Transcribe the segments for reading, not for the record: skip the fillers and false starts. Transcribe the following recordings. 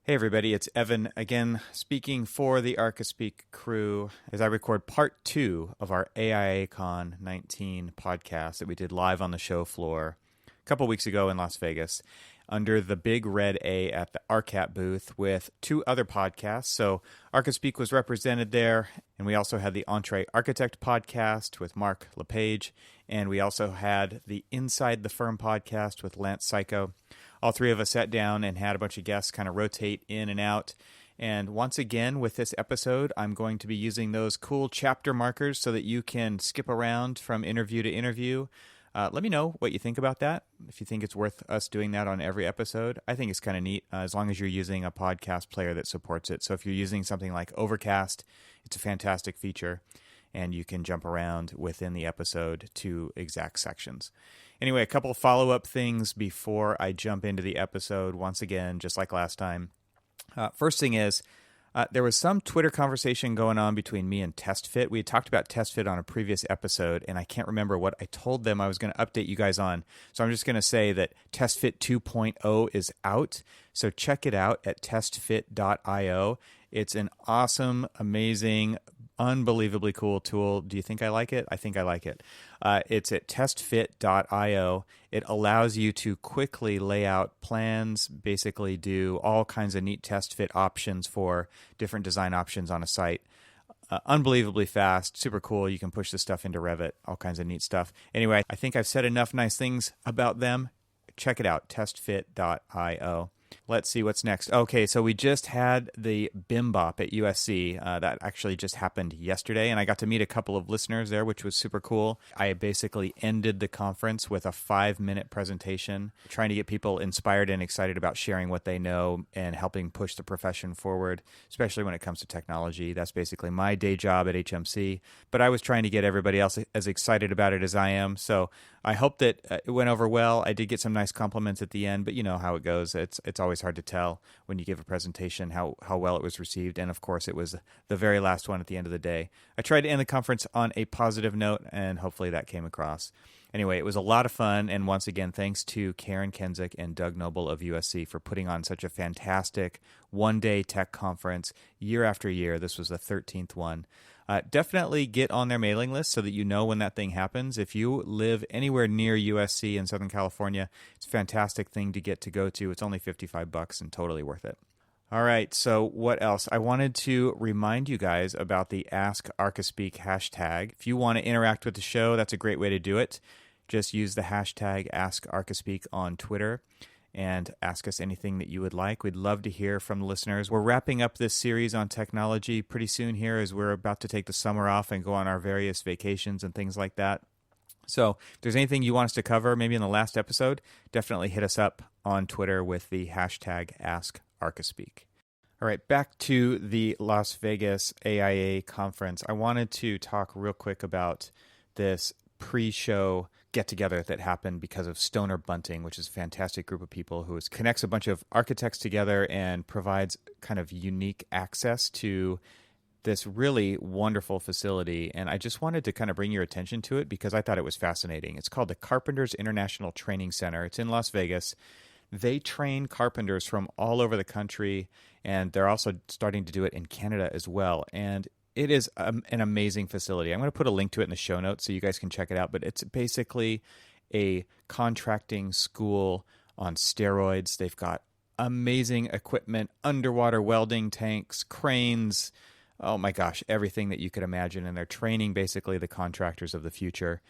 Hey everybody, it's Evan again speaking for the Archispeak crew as I record part 2 of our AIACon19 podcast that we did live on the show floor a couple weeks ago in Las Vegas under the big red A at the ARCAT booth with 2 other podcasts. So Archispeak was represented there, and we also had the Entree Architect podcast with Mark LePage, and we also had the Inside the Firm podcast with Lance Psycho. All 3 of us sat down and had a bunch of guests kind of rotate in and out. And once again, with this episode, I'm going to be using those cool chapter markers so that you can skip around from interview to interview. Let me know what you think about that, if you think it's worth us doing that on every episode. I think it's kind of neat, as long as you're using a podcast player that supports it. So if you're using something like Overcast, it's a fantastic feature, and you can jump around within the episode to exact sections. Anyway, a couple follow-up things before I jump into the episode. Once again, just like last time. First thing is, there was some Twitter conversation going on between me and TestFit. We had talked about TestFit on a previous episode, and I can't remember what I told them I was going to update you guys on. So I'm just going to say that TestFit 2.0 is out. So check it out at testfit.io. It's an awesome, amazing, unbelievably cool tool. Do you think I like it? I think I like it. It's at testfit.io. It allows you to quickly lay out plans, basically do all kinds of neat test fit options for different design options on a site. Unbelievably fast, super cool. You can push this stuff into Revit, all kinds of neat stuff. Anyway, I think I've said enough nice things about them. Check it out, testfit.io. Let's see what's next. Okay, so we just had the BIM Bop at USC. That actually just happened yesterday, and I got to meet a couple of listeners there, which was super cool. I basically ended the conference with a 5-minute presentation, trying to get people inspired and excited about sharing what they know and helping push the profession forward, especially when it comes to technology. That's basically my day job at HMC, but I was trying to get everybody else as excited about it as I am, so I hope that it went over well. I did get some nice compliments at the end, but you know how it goes. It's always hard to tell when you give a presentation how well it was received, and of course it was the very last one at the end of the day. I tried to end the conference on a positive note, and hopefully that came across. Anyway, it was a lot of fun, and once again, thanks to Karen Kenzik and Doug Noble of USC for putting on such a fantastic one-day tech conference year after year. This was the 13th one. Definitely get on their mailing list so that you know when that thing happens. If you live anywhere near USC in Southern California, it's a fantastic thing to get to go to. It's only $55 and totally worth it. All right, so what else? I wanted to remind you guys about the Ask Archispeak hashtag. If you want to interact with the show, that's a great way to do it. Just use the hashtag Ask Archispeak on Twitter and ask us anything that you would like. We'd love to hear from the listeners. We're wrapping up this series on technology pretty soon here as we're about to take the summer off and go on our various vacations and things like that. So if there's anything you want us to cover, maybe in the last episode, definitely hit us up on Twitter with the hashtag AskArchispeak. All right, back to the Las Vegas AIA conference. I wanted to talk real quick about this pre-show get-together that happened because of Stoner Bunting, which is a fantastic group of people who connects a bunch of architects together and provides kind of unique access to this really wonderful facility. And I just wanted to kind of bring your attention to it because I thought it was fascinating. It's called the Carpenters International Training Center. It's in Las Vegas. They train carpenters from all over the country, and they're also starting to do it in Canada as well. And it is an amazing facility. I'm going to put a link to it in the show notes so you guys can check it out. But it's basically a contracting school on steroids. They've got amazing equipment, underwater welding tanks, cranes. Oh my gosh, everything that you could imagine. And they're training basically the contractors of the future.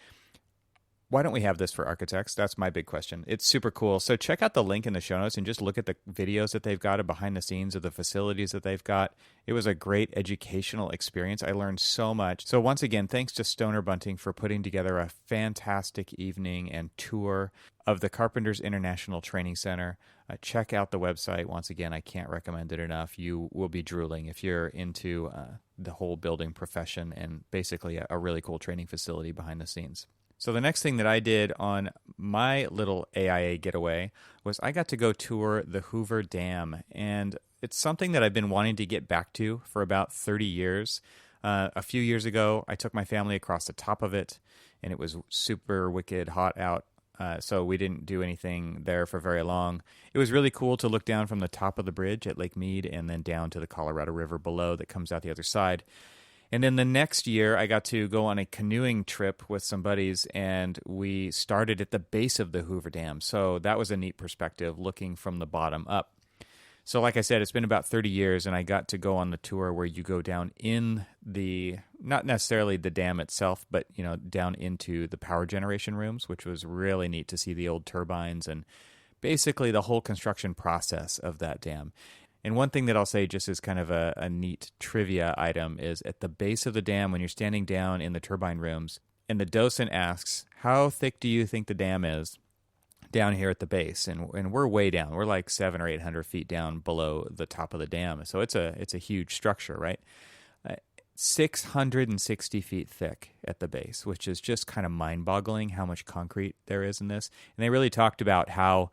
Why don't we have this for architects? That's my big question. It's super cool. So check out the link in the show notes and just look at the videos that they've got behind the scenes of the facilities that they've got. It was a great educational experience. I learned so much. So once again, thanks to Stoner Bunting for putting together a fantastic evening and tour of the Carpenters International Training Center. Check out the website. Once again, I can't recommend it enough. You will be drooling if you're into the whole building profession and basically a really cool training facility behind the scenes. So the next thing that I did on my little AIA getaway was I got to go tour the Hoover Dam. And it's something that I've been wanting to get back to for about 30 years. A few years ago, I took my family across the top of it, and it was super wicked hot out so we didn't do anything there for very long. It was really cool to look down from the top of the bridge at Lake Mead and then down to the Colorado River below that comes out the other side. And then the next year, I got to go on a canoeing trip with some buddies, and we started at the base of the Hoover Dam. So that was a neat perspective, looking from the bottom up. So like I said, it's been about 30 years, and I got to go on the tour where you go down in not necessarily the dam itself, but down into the power generation rooms, which was really neat to see the old turbines and basically the whole construction process of that dam. And one thing that I'll say just as kind of a neat trivia item is at the base of the dam, when you're standing down in the turbine rooms, and the docent asks, how thick do you think the dam is down here at the base? And we're way down. We're like 700 or 800 feet down below the top of the dam. So it's a huge structure, right? 660 feet thick at the base, which is just kind of mind-boggling how much concrete there is in this. And they really talked about how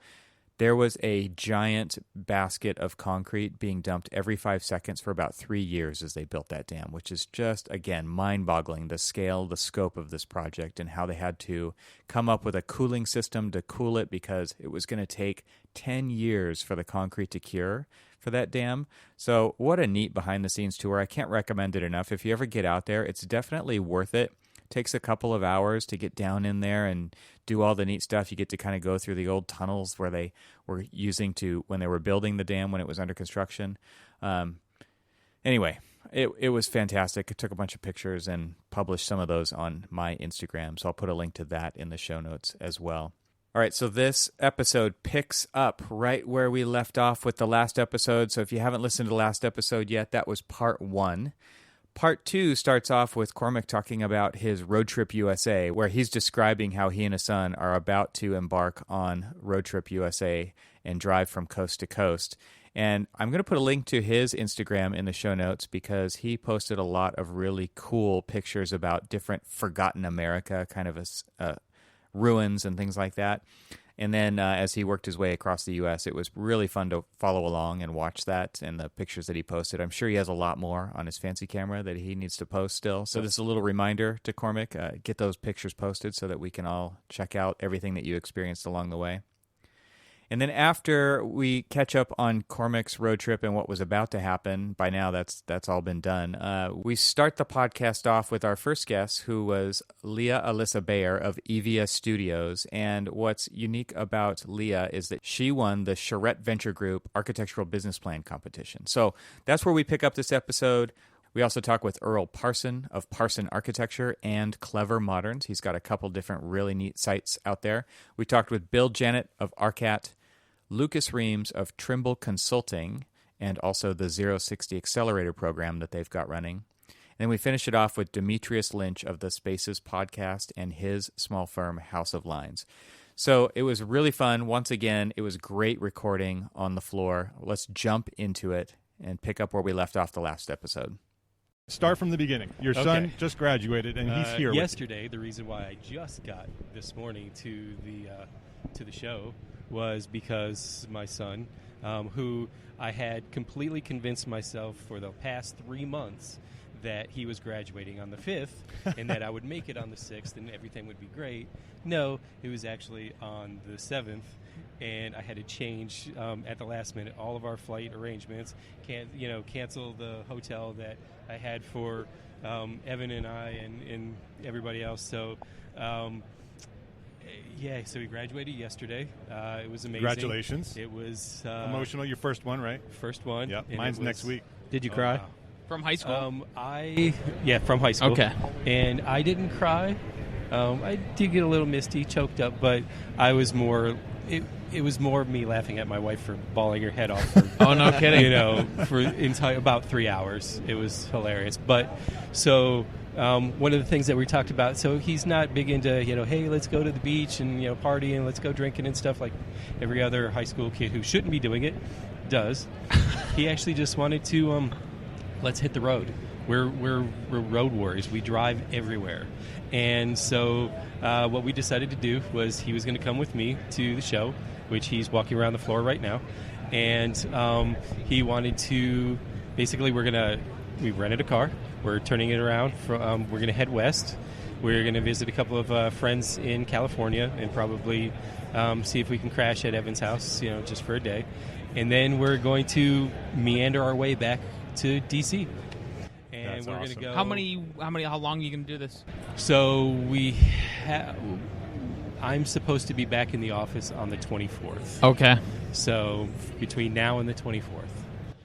there was a giant basket of concrete being dumped every 5 seconds for about 3 years as they built that dam, which is just, again, mind-boggling, the scale, the scope of this project, and how they had to come up with a cooling system to cool it because it was going to take 10 years for the concrete to cure for that dam. So what a neat behind-the-scenes tour. I can't recommend it enough. If you ever get out there, it's definitely worth it. Takes a couple of hours to get down in there and do all the neat stuff. You get to kind of go through the old tunnels where they were using when they were building the dam when it was under construction. Anyway, it was fantastic. I took a bunch of pictures and published some of those on my Instagram, so I'll put a link to that in the show notes as well. All right, so this episode picks up right where we left off with the last episode. So if you haven't listened to the last episode yet, that was part 1. Part 2 starts off with Cormac talking about his Road Trip USA, where he's describing how he and his son are about to embark on Road Trip USA and drive from coast to coast. And I'm going to put a link to his Instagram in the show notes because he posted a lot of really cool pictures about different forgotten America, kind of ruins and things like that. And then as he worked his way across the U.S., it was really fun to follow along and watch that and the pictures that he posted. I'm sure he has a lot more on his fancy camera that he needs to post still. So this is a little reminder to Cormac, get those pictures posted so that we can all check out everything that you experienced along the way. And then after we catch up on Cormac's road trip and what was about to happen, by now that's all been done, we start the podcast off with our first guest, who was Leah Alyssa Bayer of Evia Studios. And what's unique about Leah is that she won the Charette Venture Group Architectural Business Plan Competition. So that's where we pick up this episode. We also talk with Earl Parson of Parson Architecture and Clever Moderns. He's got a couple different really neat sites out there. We talked with Bill Janet of ARCAT, Lucas Reams of Trimble Consulting, and also the 060 Accelerator program that they've got running. And then we finish it off with Demetrius Lynch of the Spaces podcast and his small firm, House of Lines. So it was really fun. Once again, it was great recording on the floor. Let's jump into it and pick up where we left off the last episode. Start from the beginning. Your son just graduated, and he's here. Yesterday, the reason why I just got this morning to the show was because my son, who I had completely convinced myself for the past 3 months that he was graduating on the 5th and that I would make it on the 6th and everything would be great. No, it was actually on the 7th, and I had to change at the last minute all of our flight arrangements, cancel the hotel that I had for Evan and I and everybody else. So, so we graduated yesterday. It was amazing. Congratulations. It was emotional. Your first one, right? First one. Yep. Mine's next week. Did you cry? Wow. From high school? From high school. Okay. And I didn't cry. I did get a little misty, choked up, but I was more. It was more of me laughing at my wife for bawling her head off. For, oh, no kidding. For about 3 hours. It was hilarious. But so one of the things that we talked about. So he's not big into hey, let's go to the beach and party and let's go drinking and stuff like every other high school kid who shouldn't be doing it does. He actually just wanted to let's hit the road. We're road warriors. We drive everywhere. And so what we decided to do was he was going to come with me to the show, which he's walking around the floor right now. And he wanted to, basically we rented a car. We're turning it around. We're going to head west, We're going to visit a couple of friends in California and probably see if we can crash at Evan's house, just for a day. And then we're going to meander our way back to D.C. And That's we're awesome. going to go. How long are you going to do this? So I'm supposed to be back in the office on the 24th. Okay. So between now and the 24th.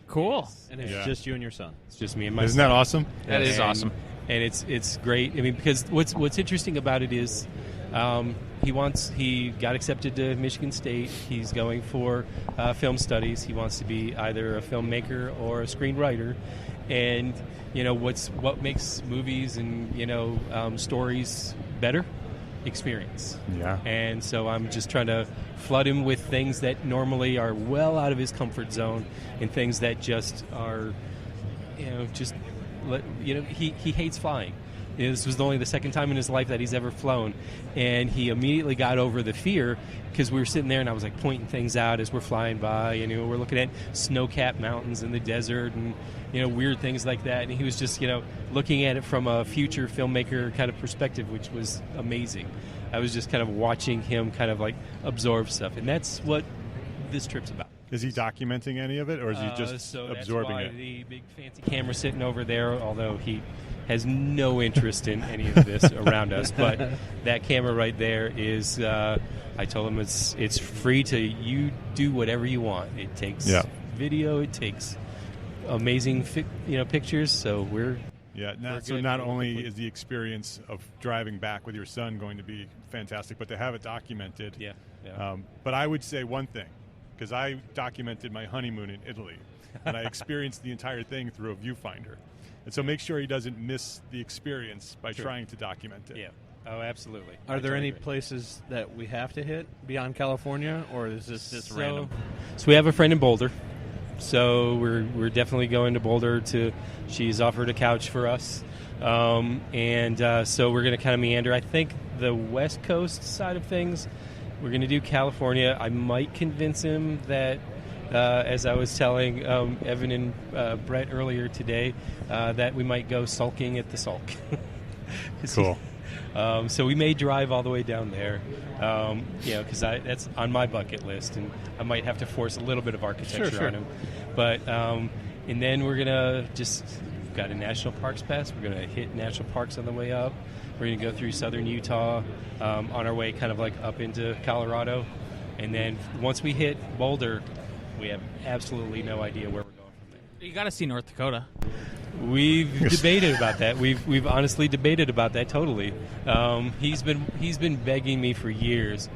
Cool. And it's just you and your son. It's just me and my Isn't son. that awesome? That is awesome. And it's great. I mean, because what's interesting about it is he got accepted to Michigan State. He's going for film studies. He wants to be either a filmmaker or a screenwriter. And what makes movies and stories better? Experience. Yeah. And so I'm just trying to flood him with things that normally are well out of his comfort zone and things that just are he hates flying. This was only the second time in his life that he's ever flown, and he immediately got over the fear because we were sitting there and I was like pointing things out as we're flying by, and we're looking at snow-capped mountains in the desert and weird things like that, and he was just looking at it from a future filmmaker kind of perspective, which was amazing. I was just kind of watching him kind of like absorb stuff, and that's what this trip's about. Is he documenting any of it, or is he just so absorbing that's why it? The big fancy camera sitting over there, although he has no interest in any of this around us. But that camera right there is, I told him it's free to you do whatever you want. It takes video, it takes amazing pictures. So we're so not only is the experience of driving back with your son going to be fantastic, but to have it documented. But I would say one thing, because I documented my honeymoon in Italy, and I experienced the entire thing through a viewfinder. And so make sure he doesn't miss the experience by trying to document it. Yeah. Oh, absolutely. Are there any places that we have to hit beyond California, or is this just random? So we have a friend in Boulder. So we're definitely going to Boulder. She's offered a couch for us. So we're going to kind of meander. I think the West Coast side of things, we're going to do California. I might convince him that, as I was telling Evan and Brett earlier today, that we might go sulking at the Sulk. Cool. So we may drive all the way down there, because that's on my bucket list, and I might have to force a little bit of architecture on him. But and then we're gonna we've got a national parks pass. We're gonna hit national parks on the way up. We're gonna go through southern Utah on our way, kind of like up into Colorado, and then once we hit Boulder, we have absolutely no idea where we're going from there. You got to see North Dakota. We've debated about that. We've honestly debated about that totally. He's been begging me for years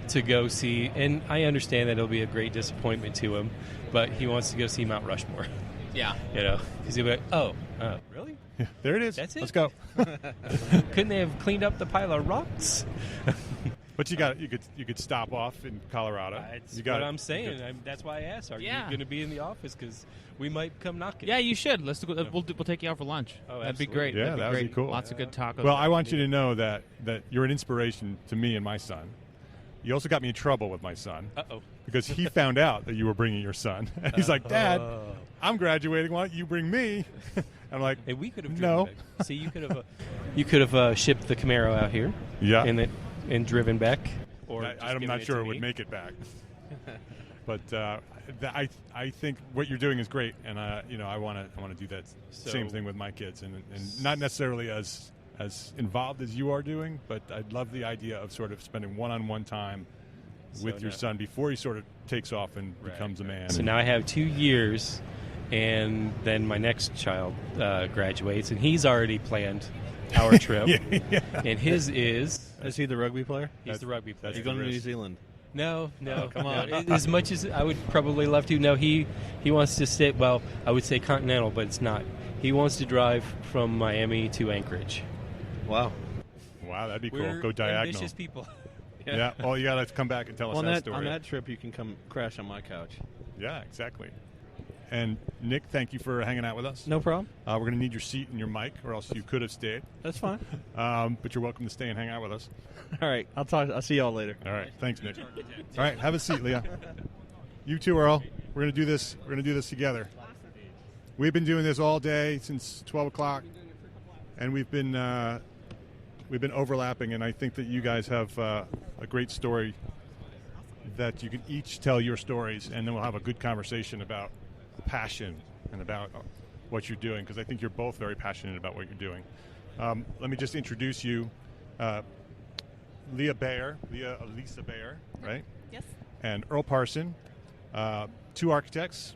to go see, and I understand that it'll be a great disappointment to him, but he wants to go see Mount Rushmore. Yeah. Because he'll be like, really? Yeah, there it is. That's it? Let's go. Couldn't they have cleaned up the pile of rocks? But you could stop off in Colorado. That's what I'm saying. That's why I asked. Are you going to be in the office? Because we might come knocking. Yeah, you should. Let's go. We'll take you out for lunch. Oh, that'd be absolutely. great. Yeah, that'd that be would great. be cool. Lots of good tacos. Well, I want you to know that you're an inspiration to me and my son. You also got me in trouble with my son. Uh-oh. Because he found out that you were bringing your son. And he's like, Dad, I'm graduating. Why don't you bring me? I'm like, hey, we could have no. Back. See, you could have shipped the Camaro out here. Yeah. And driven back. Or I'm not sure it would make it back. But I think what you're doing is great, and I want to do that same thing with my kids, and not necessarily as involved as you are doing, but I'd love the idea of sort of spending one-on-one time with your son before he sort of takes off and becomes a man. So now I have 2 years, and then my next child graduates, and he's already planned our trip. And his is he the rugby player? He's the rugby player. He's going to New Zealand. No, come on. No. As much as I would probably love to, no, he wants to stay. Well, I would say continental, but it's not. He wants to drive from Miami to Anchorage. Wow, that'd be cool. We're go diagonal. ambitious people. Yeah. Well, you got to come back and tell us that story. On that trip, you can come crash on my couch. Yeah, exactly. And Nick, thank you for hanging out with us. No problem. We're going to need your seat and your mic, or else you could have stayed. That's fine. But you're welcome to stay and hang out with us. All right, I'll see y'all later. All right, thanks, Nick. All right, have a seat, Leah. You too, Earl. We're going to do this. We're going to do this together. We've been doing this all day since 12 o'clock, and we've been we've been overlapping, and I think that you guys have a great story that you can each tell your stories, and then we'll have a good conversation about passion and about what you're doing, because I think you're both very passionate about what you're doing. Let me just introduce you. Lisa Bayer, right? Yes. And Earl Parson, two architects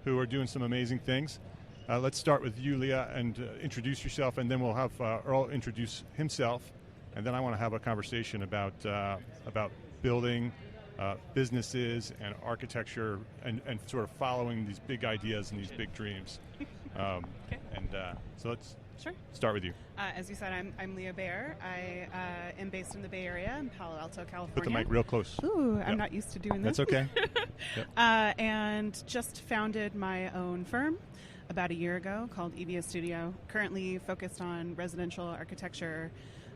who are doing some amazing things. Let's start with you, Leah, and introduce yourself, and then we'll have Earl introduce himself, and then I want to have a conversation about building businesses and architecture and sort of following these big ideas and these big dreams. Okay. And so let's Sure. start with you. As you said, I'm Leah Bayer. I am based in the Bay Area in Palo Alto, California. Put the mic real close. Ooh, Yep. I'm not used to doing this. That's okay. Yep. And just founded my own firm about a year ago called EVA Studio. Currently focused on residential architecture,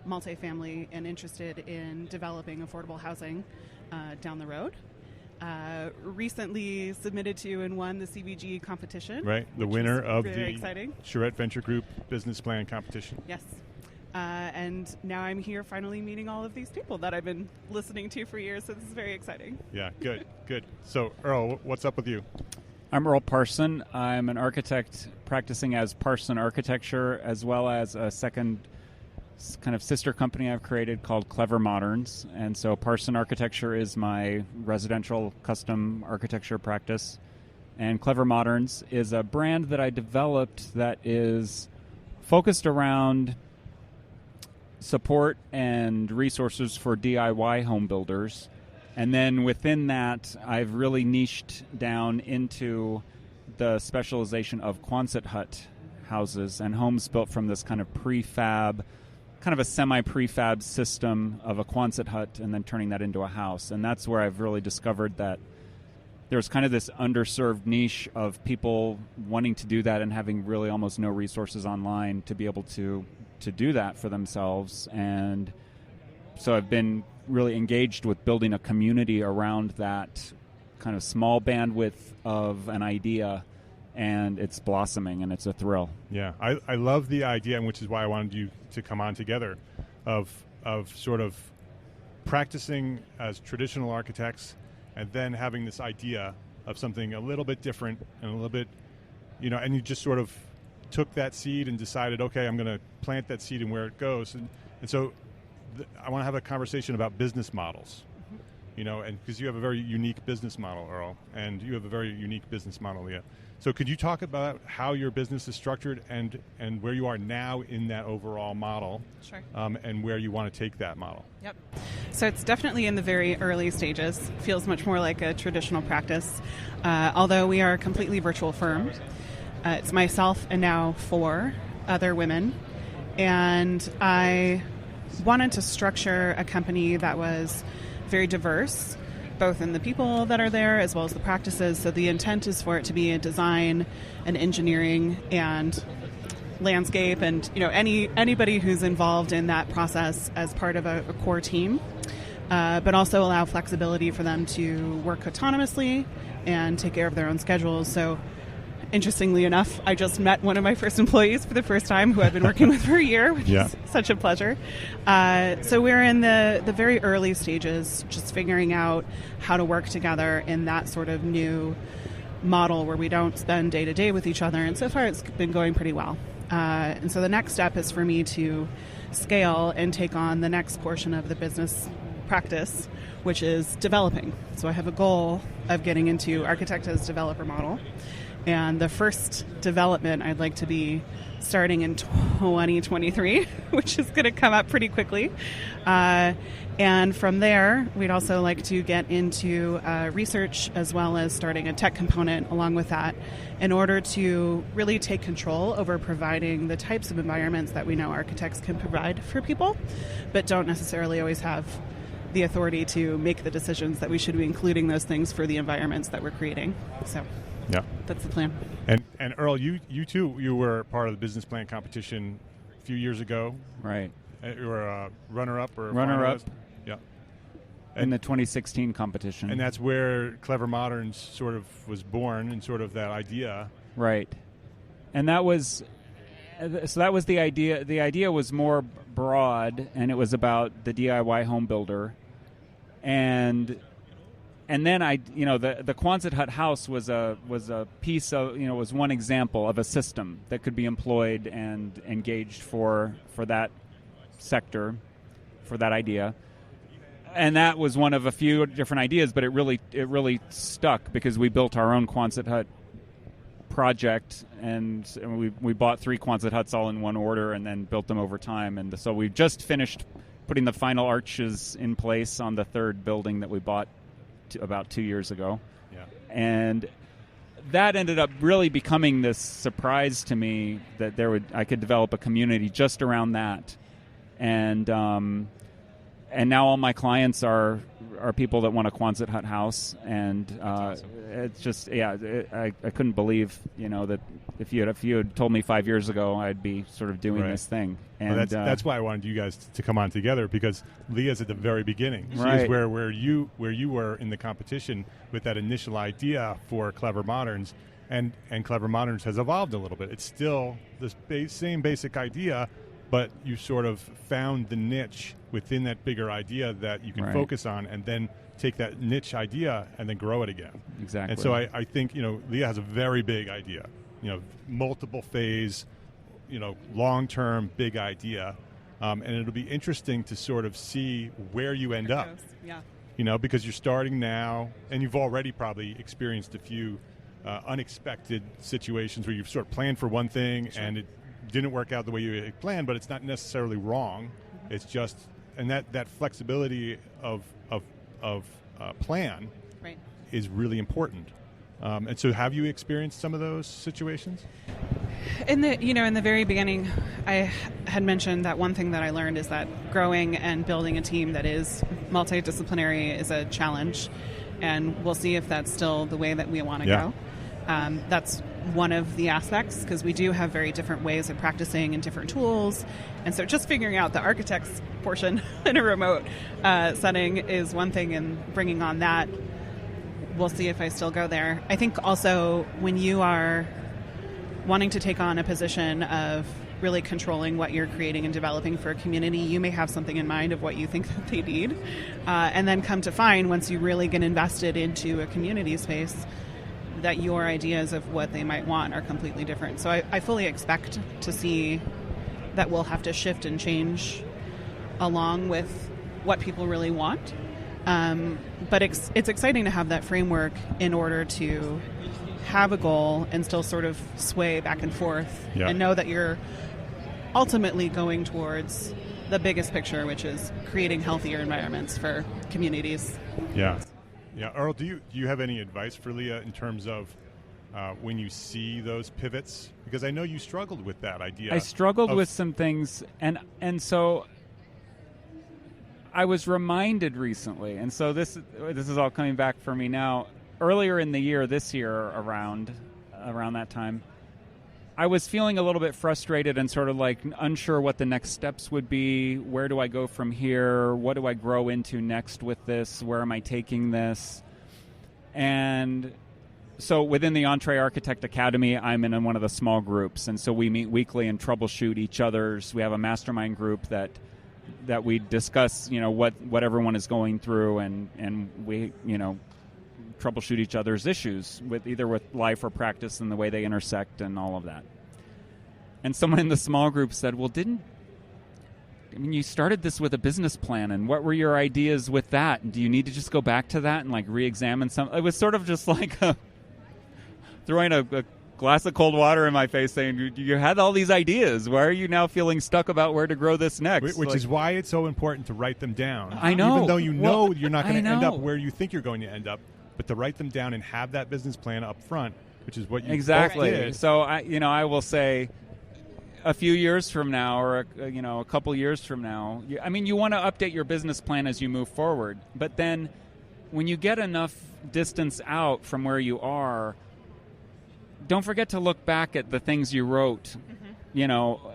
multifamily, and interested in developing affordable housing down the road. Recently submitted to and won the CVG competition. Right, the winner of very the exciting. Charette Venture Group Business Plan Competition. Yes. And now I'm here finally meeting all of these people that I've been listening to for years, so this is very exciting. Yeah, good. So, Earl, what's up with you? I'm Earl Parson. I'm an architect practicing as Parson Architecture, as well as a second kind of sister company I've created called Clever Moderns. And so Parson Architecture is my residential custom architecture practice. And Clever Moderns is a brand that I developed that is focused around support and resources for DIY home builders. And then within that, I've really niched down into the specialization of Quonset hut houses and homes built from this kind of prefab, kind of a semi-prefab system of a Quonset hut and then turning that into a house. And that's where I've really discovered that there's kind of this underserved niche of people wanting to do that and having really almost no resources online to be able to do that for themselves. And so I've been really engaged with building a community around that kind of small bandwidth of an idea, and it's blossoming, and it's a thrill. Yeah, I love the idea, and which is why I wanted you to come on together, of sort of practicing as traditional architects and then having this idea of something a little bit different and a little bit, and you just sort of took that seed and decided, okay, I'm going to plant that seed and where it goes. And so I want to have a conversation about business models, and because you have a very unique business model, Earl, and you have a very unique business model, Leah. So could you talk about how your business is structured and where you are now in that overall model? Sure. And where you want to take that model? Yep. So it's definitely in the very early stages. Feels much more like a traditional practice, although we are a completely virtual firm. It's myself and now 4 other women. And I wanted to structure a company that was very diverse, both in the people that are there as well as the practices. So the intent is for it to be a design and engineering and landscape and anybody who's involved in that process as part of a core team, but also allow flexibility for them to work autonomously and take care of their own schedules. So interestingly enough, I just met one of my first employees for the first time who I've been working with for a year, which is such a pleasure. So we're in the very early stages, just figuring out how to work together in that sort of new model where we don't spend day to day with each other. And so far it's been going pretty well. And so the next step is for me to scale and take on the next portion of the business practice, which is developing. So I have a goal of getting into architect as developer model. And the first development I'd like to be starting in 2023, which is going to come up pretty quickly. And from there, we'd also like to get into research as well as starting a tech component along with that in order to really take control over providing the types of environments that we know architects can provide for people, but don't necessarily always have the authority to make the decisions that we should be including those things for the environments that we're creating. So. Yeah, that's the plan. And Earl, you too, you were part of the business plan competition a few years ago, right? You were a runner-up or runner-up, yeah, in the 2016 competition, and that's where Clever Moderns sort of was born, and sort of that idea, right? And that was So that was the idea. The idea was more broad, and it was about the DIY home builder. And then the Quonset hut house was a piece of, was one example of a system that could be employed and engaged for that sector, for that idea. And that was one of a few different ideas, but it really stuck because we built our own Quonset hut project, and we bought 3 Quonset huts all in one order and then built them over time. And so we just finished putting the final arches in place on the 3rd building that we bought about 2 years ago. Yeah. And that ended up really becoming this surprise to me that I could develop a community just around that. And now all my clients are people that want a Quonset hut house, and awesome. It's just I couldn't believe that if you had told me 5 years ago I'd be sort of doing this thing. And well, that's why I wanted you guys to come on together, because Leah's at the very beginning. She's right. where you were in the competition with that initial idea for Clever Moderns, and Clever Moderns has evolved a little bit. It's still the same basic idea, but you sort of found the niche within that bigger idea that you can right. focus on, and then take that niche idea and then grow it again. Exactly. And so I think Leah has a very big idea, multiple phase, long-term big idea, and it'll be interesting to sort of see where you end up. Yeah. Because you're starting now, and you've already probably experienced a few unexpected situations where you've sort of planned for one thing and it didn't work out the way you had planned, but it's not necessarily wrong. Mm-hmm. It's just, and that flexibility of plan Right. is really important. And so, have you experienced some of those situations? In the very beginning, I had mentioned that one thing that I learned is that growing and building a team that is multidisciplinary is a challenge, and we'll see if that's still the way that we want to go. That's one of the aspects, because we do have very different ways of practicing and different tools, and so just figuring out the architect's portion in a remote setting is one thing, and bringing on that, we'll see if I still go there. I think also when you are wanting to take on a position of really controlling what you're creating and developing for a community, you may have something in mind of what you think that they need, and then come to find, once you really get invested into a community space, that your ideas of what they might want are completely different. So I fully expect to see that we'll have to shift and change along with what people really want. But it's exciting to have that framework in order to have a goal and still sort of sway back and forth, and know that you're ultimately going towards the biggest picture, which is creating healthier environments for communities. Yeah. Earl, do you have any advice for Leah in terms of when you see those pivots? Because I know you struggled with that idea. I struggled with some things, and so I was reminded recently, and so this is all coming back for me now. Earlier in the year, this year around that time, I was feeling a little bit frustrated and sort of like unsure what the next steps would be. Where do I go from here? What do I grow into next with this? Where am I taking this? And so within the Entree Architect Academy, I'm in one of the small groups, and so we meet weekly and troubleshoot each other's. We have a mastermind group that we discuss, what everyone is going through, and we, troubleshoot each other's issues with life or practice and the way they intersect and all of that. And someone in the small group said, well, you started this with a business plan, and what were your ideas with that? And do you need to just go back to that and like re-examine some? It was sort of just like throwing a glass of cold water in my face saying, you had all these ideas. Why are you now feeling stuck about where to grow this next? Which is why it's so important to write them down. I know. Even though you're not going to end up where you think you're going to end up, but to write them down and have that business plan up front, which is what you exactly both did. So I will say, a few years from now, or a couple years from now, you want to update your business plan as you move forward. But then, when you get enough distance out from where you are, don't forget to look back at the things you wrote. Mm-hmm.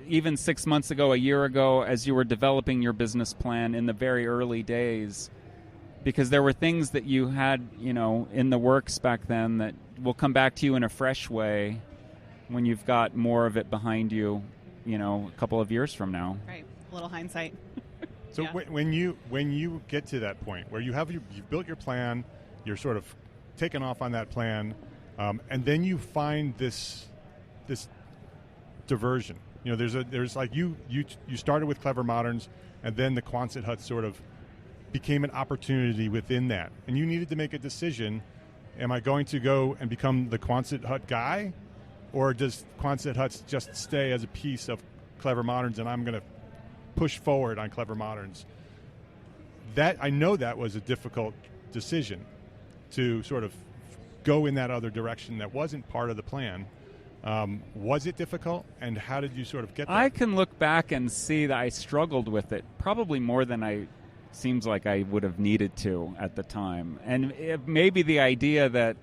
Even 6 months ago, a year ago, as you were developing your business plan in the very early days. Because there were things that you had, in the works back then that will come back to you in a fresh way when you've got more of it behind you, a couple of years from now. Right. A little hindsight. So Yeah. when you get to that point where you've built your plan, you're sort of taken off on that plan, and then you find this diversion. There's like you started with Clever Moderns, and then the Quonset hut sort of became an opportunity within that, and you needed to make a decision: am I going to go and become the Quonset hut guy, or does Quonset huts just stay as a piece of Clever Moderns, and I'm going to push forward on Clever Moderns? That I know that was a difficult decision to sort of go in that other direction that wasn't part of the plan. Was it difficult, and how did you sort of get there? I can look back and see that I struggled with it probably more than seems like I would have needed to at the time. And maybe the idea that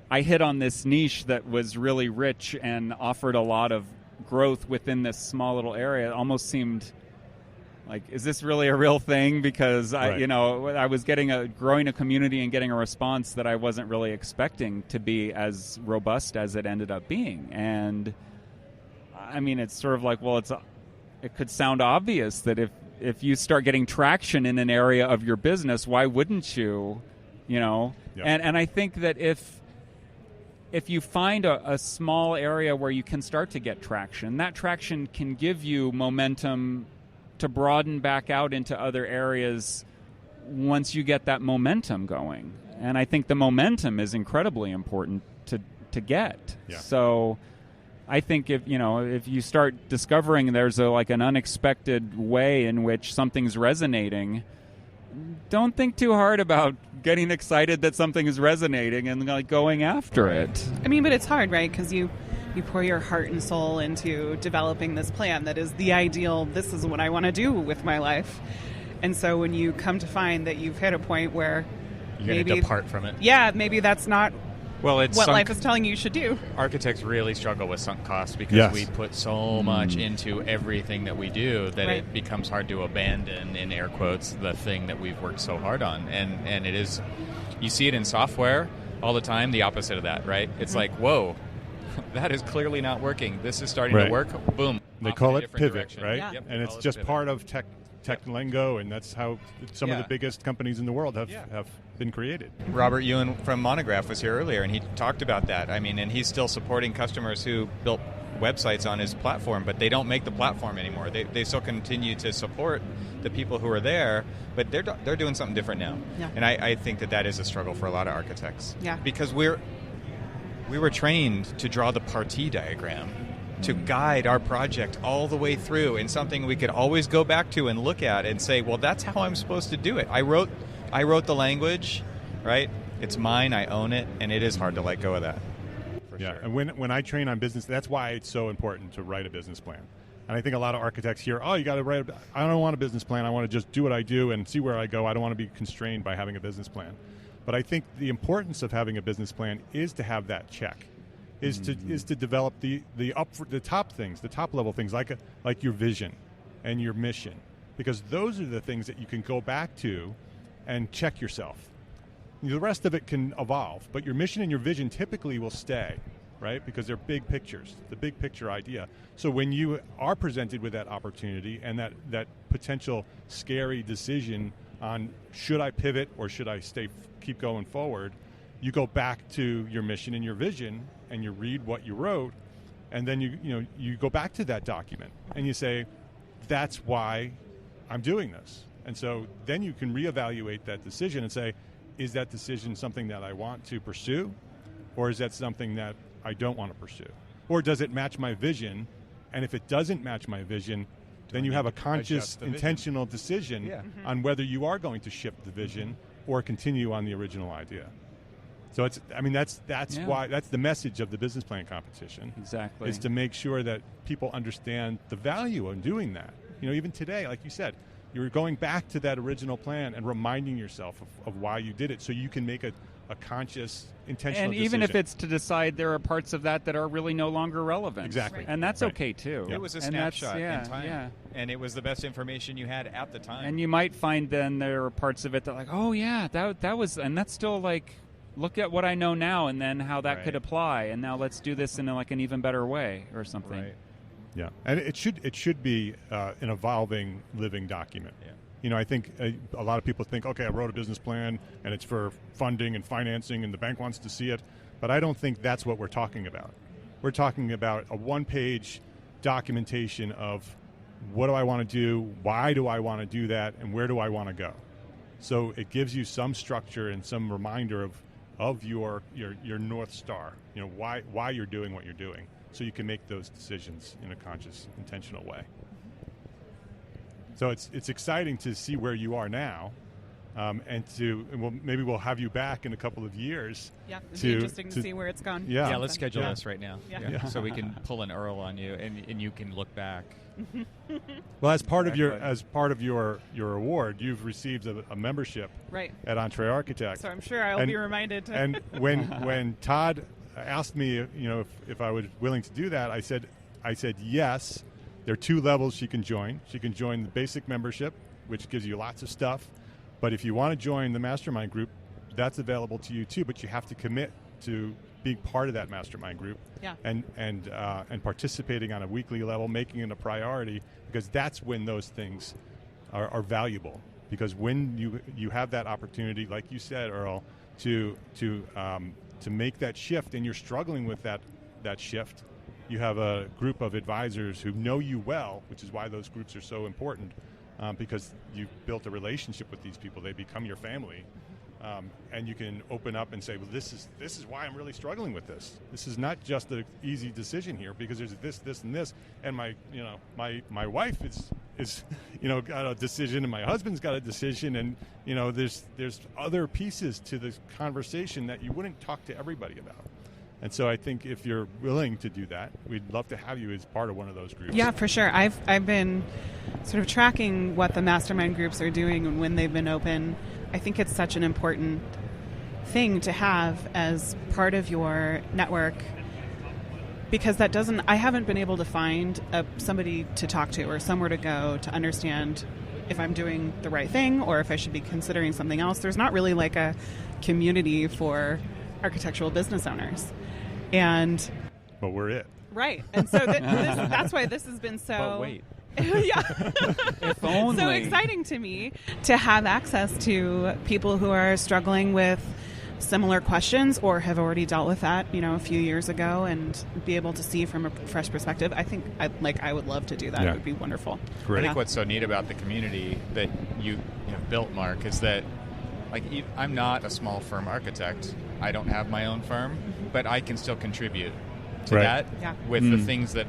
I hit on this niche that was really rich and offered a lot of growth within this small little area almost seemed like, is this really a real thing? Because Right. I was growing a community and getting a response that I wasn't really expecting to be as robust as it ended up being. And I mean, it's sort of like, well, it could sound obvious that if you start getting traction in an area of your business, why wouldn't you? Yeah. And I think that if you find a small area where you can start to get traction, that traction can give you momentum to broaden back out into other areas once you get that momentum going. And I think the momentum is incredibly important to get. Yeah. So I think if you start discovering there's an unexpected way in which something's resonating, don't think too hard about getting excited that something is resonating and going after it. I mean, but it's hard, right? Because you pour your heart and soul into developing this plan that is the ideal, this is what I want to do with my life. And so when you come to find that you've hit a point where You're going to depart from it. Yeah, maybe that's not It's what life is telling you should do. Architects really struggle with sunk costs because Yes. we put so much into everything that we do that Right. it becomes hard to abandon, in air quotes, the thing that we've worked so hard on. And it is, you see it in software all the time, the opposite of that, right? It's like, whoa, that is clearly not working. This is starting Right. to work. Boom. They off call in a it different pivot, direction. right? Yeah. Yep, And they it's call it just pivot. part of tech lingo, and that's how some of Yeah. the biggest companies in the world have Yeah. been created. Robert Ewan from Monograph was here earlier, and he talked about that. I mean, and he's still supporting customers who built websites on his platform, but they don't make the platform anymore. They still continue to support the people who are there, but they're doing something different now. Yeah. And I think that is a struggle for a lot of architects. Yeah. Because we were trained to draw the partie diagram, to guide our project all the way through in something we could always go back to and look at and say, well, that's how I'm supposed to do it. I wrote the language, right? It's mine, I own it, and it is hard to let go of that. For Yeah, sure. and when I train on business, that's why it's so important to write a business plan. And I think a lot of architects hear, oh, you got to write. I don't want a business plan. I want to just do what I do and see where I go. I don't want to be constrained by having a business plan. But I think the importance of having a business plan is to have that check, is to develop the top things, the top level things, like your vision and your mission, because those are the things that you can go back to and check yourself. The rest of it can evolve, but your mission and your vision typically will stay, right? Because they're big pictures, the big picture idea. So when you are presented with that opportunity and that potential scary decision on should I pivot or should I keep going forward, you go back to your mission and your vision and you read what you wrote, and then you go back to that document and you say, that's why I'm doing this. And so then you can reevaluate that decision and say, is that decision something that I want to pursue, or is that something that I don't want to pursue? Or does it match my vision? And if it doesn't match my vision, then you have a conscious, intentional decision on whether you are going to shift the vision or continue on the original idea. So that's why that's the message of the business plan competition. Exactly. Is to make sure that people understand the value of doing that. Even today, like you said, you're going back to that original plan and reminding yourself of why you did it, so you can make a conscious, intentional decision. And even if it's to decide there are parts of that are really no longer relevant. Exactly. And that's Right. okay, too. It was a And that's- snapshot in time, Yeah. and it was the best information you had at the time. And you might find then there are parts of it that oh yeah, that was, and that's still look at what I know now and then how that Right. could apply, and now let's do this in like an even better way or something. Right. Yeah, and it should be an evolving, living document. Yeah. You know, I think a lot of people think, okay, I wrote a business plan and it's for funding and financing, and the bank wants to see it, but I don't think that's what we're talking about. We're talking about a one-page documentation of what do I want to do, why do I want to do that, and where do I want to go. So it gives you some structure and some reminder of your North Star. You know, why you're doing what you're doing, so you can make those decisions in a conscious, intentional way. So it's exciting to see where you are now, and maybe we'll have you back in a couple of years. Yeah, it'd be interesting to see where it's gone. Yeah, Yeah, let's schedule Yeah. this right now. Yeah. So we can pull an Earl on you, and you can look back. Well, as part Exactly. of your award, you've received a membership Right. at Entree Architect. So I'm sure I'll And- be reminded to. And when Todd asked me, you know, if I was willing to do that, I said yes. There are 2 levels she can join. She can join the basic membership, which gives you lots of stuff. But if you want to join the mastermind group, that's available to you too. But you have to commit to being part of that mastermind group, Yeah. and participating on a weekly level, making it a priority, because that's when those things are valuable. Because when you have that opportunity, like you said, Earl, to make that shift, and you're struggling with that shift, you have a group of advisors who know you well, which is why those groups are so important, because you've built a relationship with these people. They become your family. And you can open up and say, well, this is why I'm really struggling with this. This is not just an easy decision here, because there's this, and this, and my wife is got a decision, and my husband's got a decision, and there's other pieces to this conversation that you wouldn't talk to everybody about. And so I think if you're willing to do that, we'd love to have you as part of one of those groups. Yeah, for sure. I've been sort of tracking what the mastermind groups are doing and when they've been open. I think it's such an important thing to have as part of your network, because I haven't been able to find somebody to talk to or somewhere to go to understand if I'm doing the right thing or if I should be considering something else. There's not really like a community for architectural business owners. But we're it. Right. And so that's why this has been so... But wait. Yeah. If only. So exciting to me to have access to people who are struggling with similar questions or have already dealt with that, a few years ago, and be able to see from a fresh perspective. I think I would love to do that. Yeah. It would be wonderful. Great. I think what's so neat about the community that you built, Mark, is that I'm not a small firm architect. I don't have my own firm, but I can still contribute to Right. that Yeah. with the things that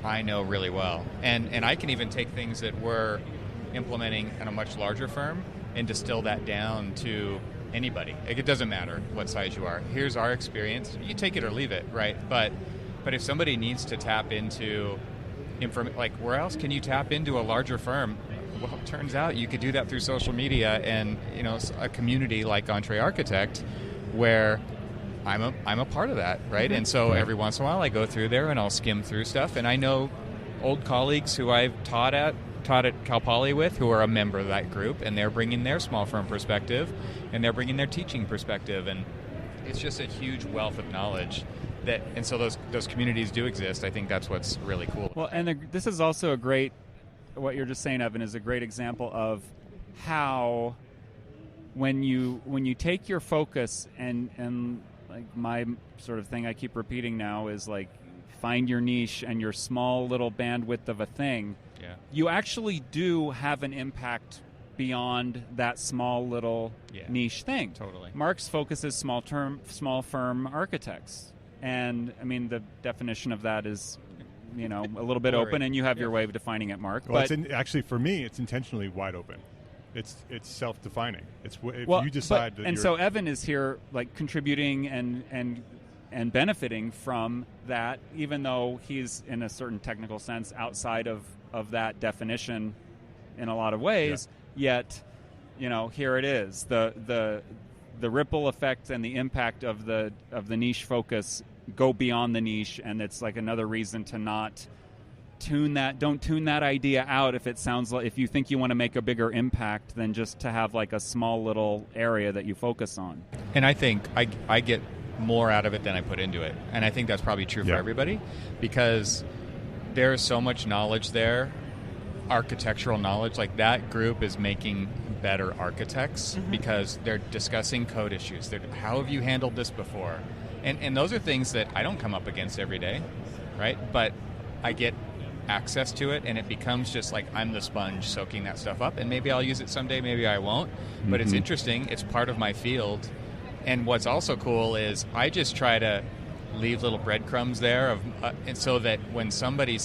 I know really well. And I can even take things that we're implementing in a much larger firm and distill that down to anybody. It doesn't matter what size you are. Here's our experience. You take it or leave it, right? But if somebody needs to tap into where else can you tap into a larger firm? Well, it turns out you could do that through social media and a community like Entree Architect, where I'm a part of that, right? Mm-hmm. And so every once in a while I go through there and I'll skim through stuff, and I know old colleagues who I've taught at Cal Poly with who are a member of that group, and they're bringing their small firm perspective and they're bringing their teaching perspective, and it's just a huge wealth of knowledge and so those communities do exist. I think that's what's really cool. Well, and this is also what you're just saying, Evan, is a great example of how when you take your focus and like my sort of thing I keep repeating now is like find your niche and your small little bandwidth of a thing. Yeah. You actually do have an impact beyond that small little niche thing. Totally. Mark's focus is small firm architects. And I mean the definition of that is a little bit open, and you have your way of defining it, Mark. Well, but actually, for me, it's intentionally wide open. It's self-defining. It's if well, you decide that. And so Evan is here, like contributing and benefiting from that, even though he's in a certain technical sense outside of that definition in a lot of ways. Yet, here it is. The ripple effect and the impact of the niche focus go beyond the niche, and it's like another reason to not don't tune that idea out if you think you want to make a bigger impact than just to have like a small little area that you focus on. And I think I get more out of it than I put into it. And I think that's probably true for everybody, because there's so much knowledge there, architectural knowledge. Like, that group is making better architects because they're discussing code issues. How have you handled this before? And those are things that I don't come up against every day, right? But I get access to it, and it becomes just like I'm the sponge soaking that stuff up. And maybe I'll use it someday, maybe I won't. But it's interesting. It's part of my field. And what's also cool is I just try to leave little breadcrumbs there, and so that when somebody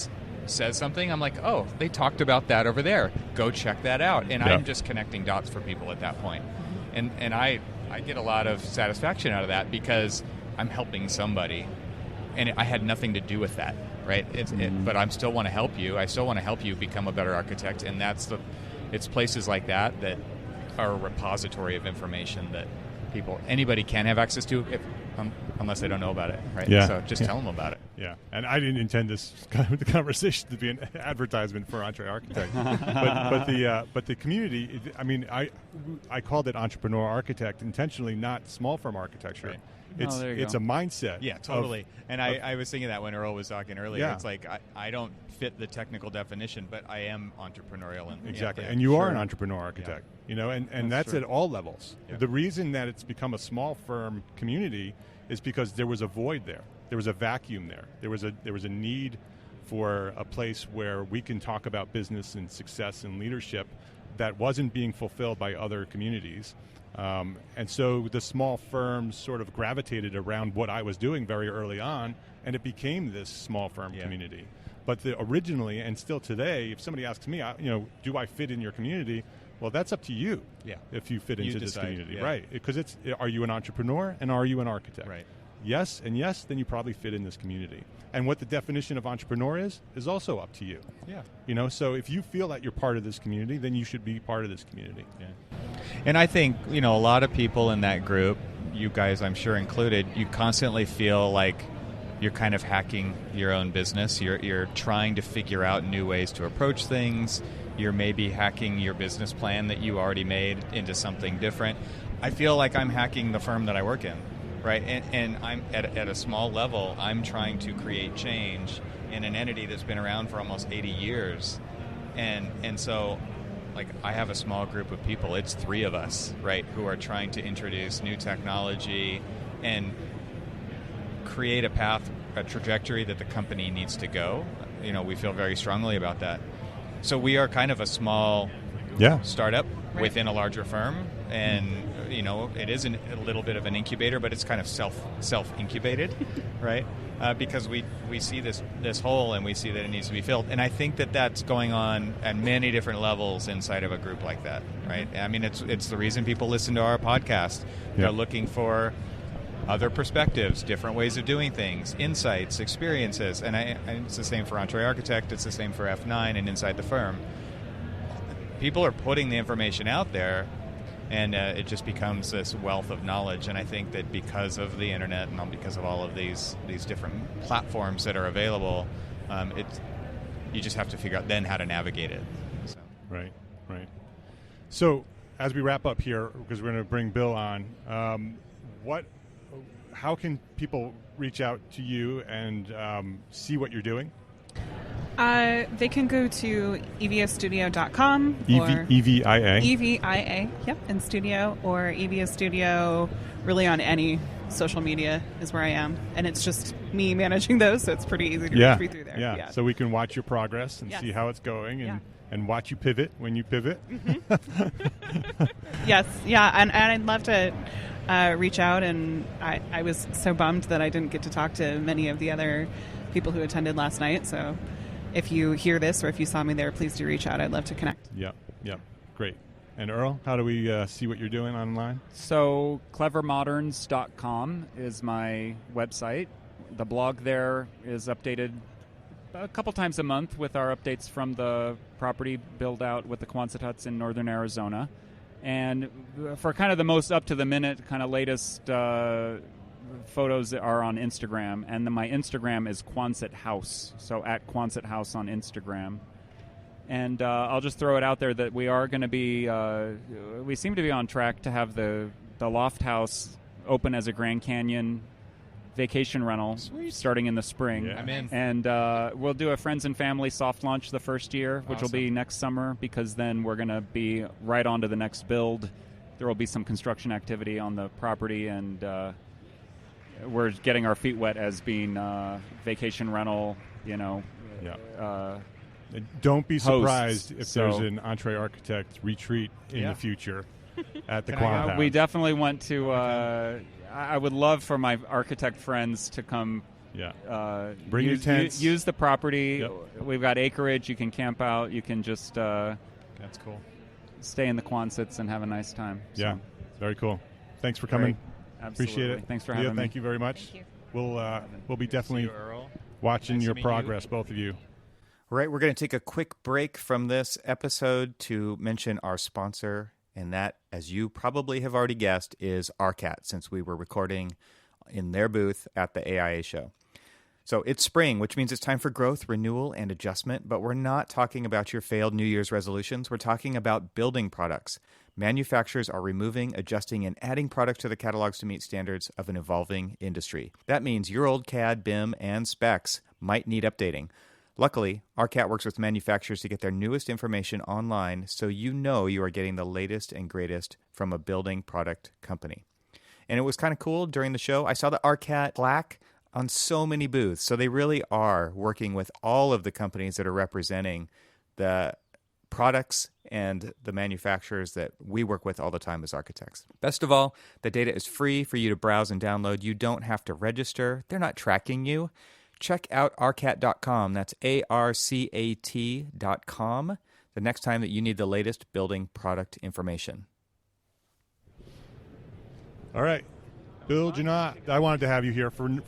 says something, I'm like, oh, they talked about that over there. Go check that out. And I'm just connecting dots for people at that point. And I get a lot of satisfaction out of that because I'm helping somebody. And I had nothing to do with that, right? But I still want to help you. I still want to help you become a better architect. And it's places like that are a repository of information that anybody can have access to unless they don't know about it, right? Yeah. So just tell them about it. Yeah, and I didn't intend this conversation to be an advertisement for Entre Architect, but the community. I mean, I called it Entrepreneur Architect intentionally, not small firm architecture. Right. It's a mindset. Yeah, totally. I was thinking that when Earl was talking earlier. Yeah. It's like I don't fit the technical definition, but I am entrepreneurial. Exactly. Yeah, and you are an entrepreneur architect, and that's true. at all levels. Yeah. The reason that it's become a small firm community is because there was a void there. There was a vacuum there. There was a need for a place where we can talk about business and success and leadership that wasn't being fulfilled by other communities. And so the small firms sort of gravitated around what I was doing very early on, and it became this small firm community. But originally, and still today, if somebody asks me, do I fit in your community? Well, that's up to you. Yeah. If you fit into this decide, community, right? Because are you an entrepreneur and are you an architect? Right. Yes, and yes, then you probably fit in this community. And what the definition of entrepreneur is also up to you. Yeah. So if you feel that you're part of this community, then you should be part of this community. Yeah. And I think, a lot of people in that group, you guys I'm sure included, you constantly feel like you're kind of hacking your own business. You're trying to figure out new ways to approach things. You're maybe hacking your business plan that you already made into something different. I feel like I'm hacking the firm that I work in, right? And I'm at a small level, I'm trying to create change in an entity that's been around for almost 80 years. And so, like, I have a small group of people. It's 3 of us, right, who are trying to introduce new technology and create a trajectory that the company needs to go. We feel very strongly about that. So we are kind of a small startup within a larger firm, and it is a little bit of an incubator, but it's kind of self-incubated, right? Because we see this hole and we see that it needs to be filled. And I think that that's going on at many different levels inside of a group like that, right? I mean, it's the reason people listen to our podcast. They're looking for other perspectives, different ways of doing things, insights, experiences. And it's the same for Entre Architect, it's the same for F9 and inside the firm. People are putting the information out there, and it just becomes this wealth of knowledge. And I think that because of the internet and because of all of these different platforms that are available, you just have to figure out then how to navigate it. So. Right. So as we wrap up here, because we're going to bring Bill on, how can people reach out to you and see what you're doing? They can go to eviastudio.com or EVIA. EVIA, yep, in studio, or Evia Studio, really on any social media is where I am. And it's just me managing those, so it's pretty easy to reach me through there. Yeah, so we can watch your progress and see how it's going and watch you pivot when you pivot. Mm-hmm. Yes, yeah, and I'd love to reach out, and I was so bummed that I didn't get to talk to many of the other people who attended last night, so if you hear this or if you saw me there, please do reach out. I'd love to connect. Yeah, great. And Earl, how do we see what you're doing online? So clevermoderns.com is my website. The blog there is updated a couple times a month with our updates from the property build-out with the Quonset huts in northern Arizona. And for kind of the most up-to-the-minute, kind of latest photos are on Instagram. And then my Instagram is Quonset House, so at Quonset House on Instagram. And I'll just throw it out there that we are going to be, we seem to be on track to have the loft house open as a Grand Canyon vacation rental starting in the spring. Yeah. I'm in. And we'll do a friends and family soft launch the first year, which will be next summer, because then we're going to be right on to the next build. There will be some construction activity on the property, and we're getting our feet wet as being vacation rental, Don't be hosts. surprised if So- there's an Entree Architect retreat in the future at the Can I go? compound. We definitely want to. I would love for my architect friends to come. Bring your tents. Use the property. Yep. We've got acreage. You can camp out. You can just That's cool. stay in the Quonsets and have a nice time. Yeah, So, very cool. Thanks for coming. absolutely. Appreciate it. Thanks for Leah, having me. thank you very much. Thank you. We'll be definitely watching Nice to your meet progress, both of you. All right, we're going to take a quick break from this episode to mention our sponsor, and that, as you probably have already guessed, is Arcat, since we were recording in their booth at the AIA show. So it's spring, which means it's time for growth, renewal, and adjustment, but we're not talking about your failed New Year's resolutions. We're talking about building products. Manufacturers are removing, adjusting, and adding products to the catalogs to meet standards of an evolving industry. That means your old CAD, BIM, and specs might need updating. Luckily, Arcat works with manufacturers to get their newest information online, so you know you are getting the latest and greatest from a building product company. And it was kind of cool during the show. I saw the Arcat plaque on so many booths. So they really are working with all of the companies that are representing the products and the manufacturers that we work with all the time as architects. Best of all, the data is free for you to browse and download. You don't have to register. They're not tracking you. Check out arcat.com. That's ARCAT.com the next time that you need the latest building product information. All right, Bill Janot, I wanted to have you here to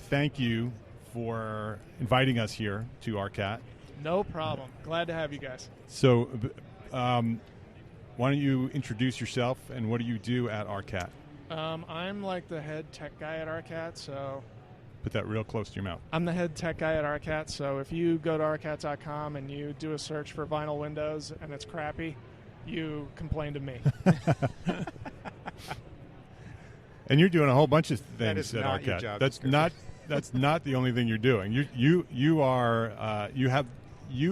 thank you for inviting us here to Arcat. No problem. Glad to have you guys. So, why don't you introduce yourself and what do you do at Arcat? I'm like the head tech guy at Arcat, so Put that real close to your mouth. I'm the head tech guy at Arcat, so if you go to arcat.com and you do a search for vinyl windows and it's crappy, you complain to me. And you're doing a whole bunch of That things is at not your Arcat. job That's not the only thing you're doing. You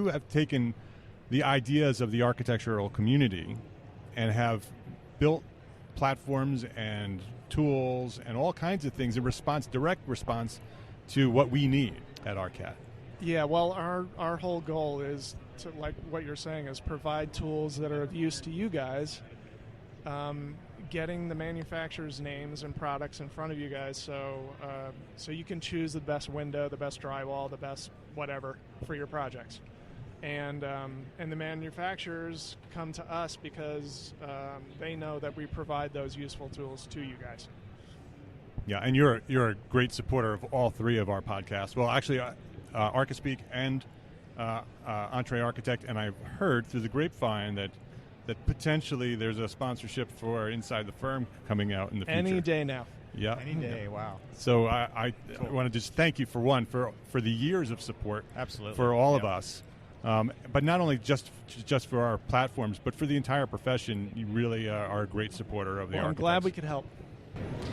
have taken the ideas of the architectural community and have built platforms and tools and all kinds of things in direct response to what we need at Arcat. Yeah, well, our whole goal is to, like what you're saying, is provide tools that are of use to you guys, getting the manufacturers' names and products in front of you guys, so you can choose the best window, the best drywall, the best whatever for your projects. And the manufacturers come to us because they know that we provide those useful tools to you guys. Yeah, and you're a great supporter of all three of our podcasts. Well, actually, Archispeak and Entree Architect, and I've heard through the grapevine that potentially there's a sponsorship for Inside the Firm coming out in the future. Any day now. Yeah. Any day, wow. So I want to just thank you for the years of support. Absolutely. For all of us. But not only just for our platforms, but for the entire profession. You really are a great supporter of the Well, I'm architects. glad we could help.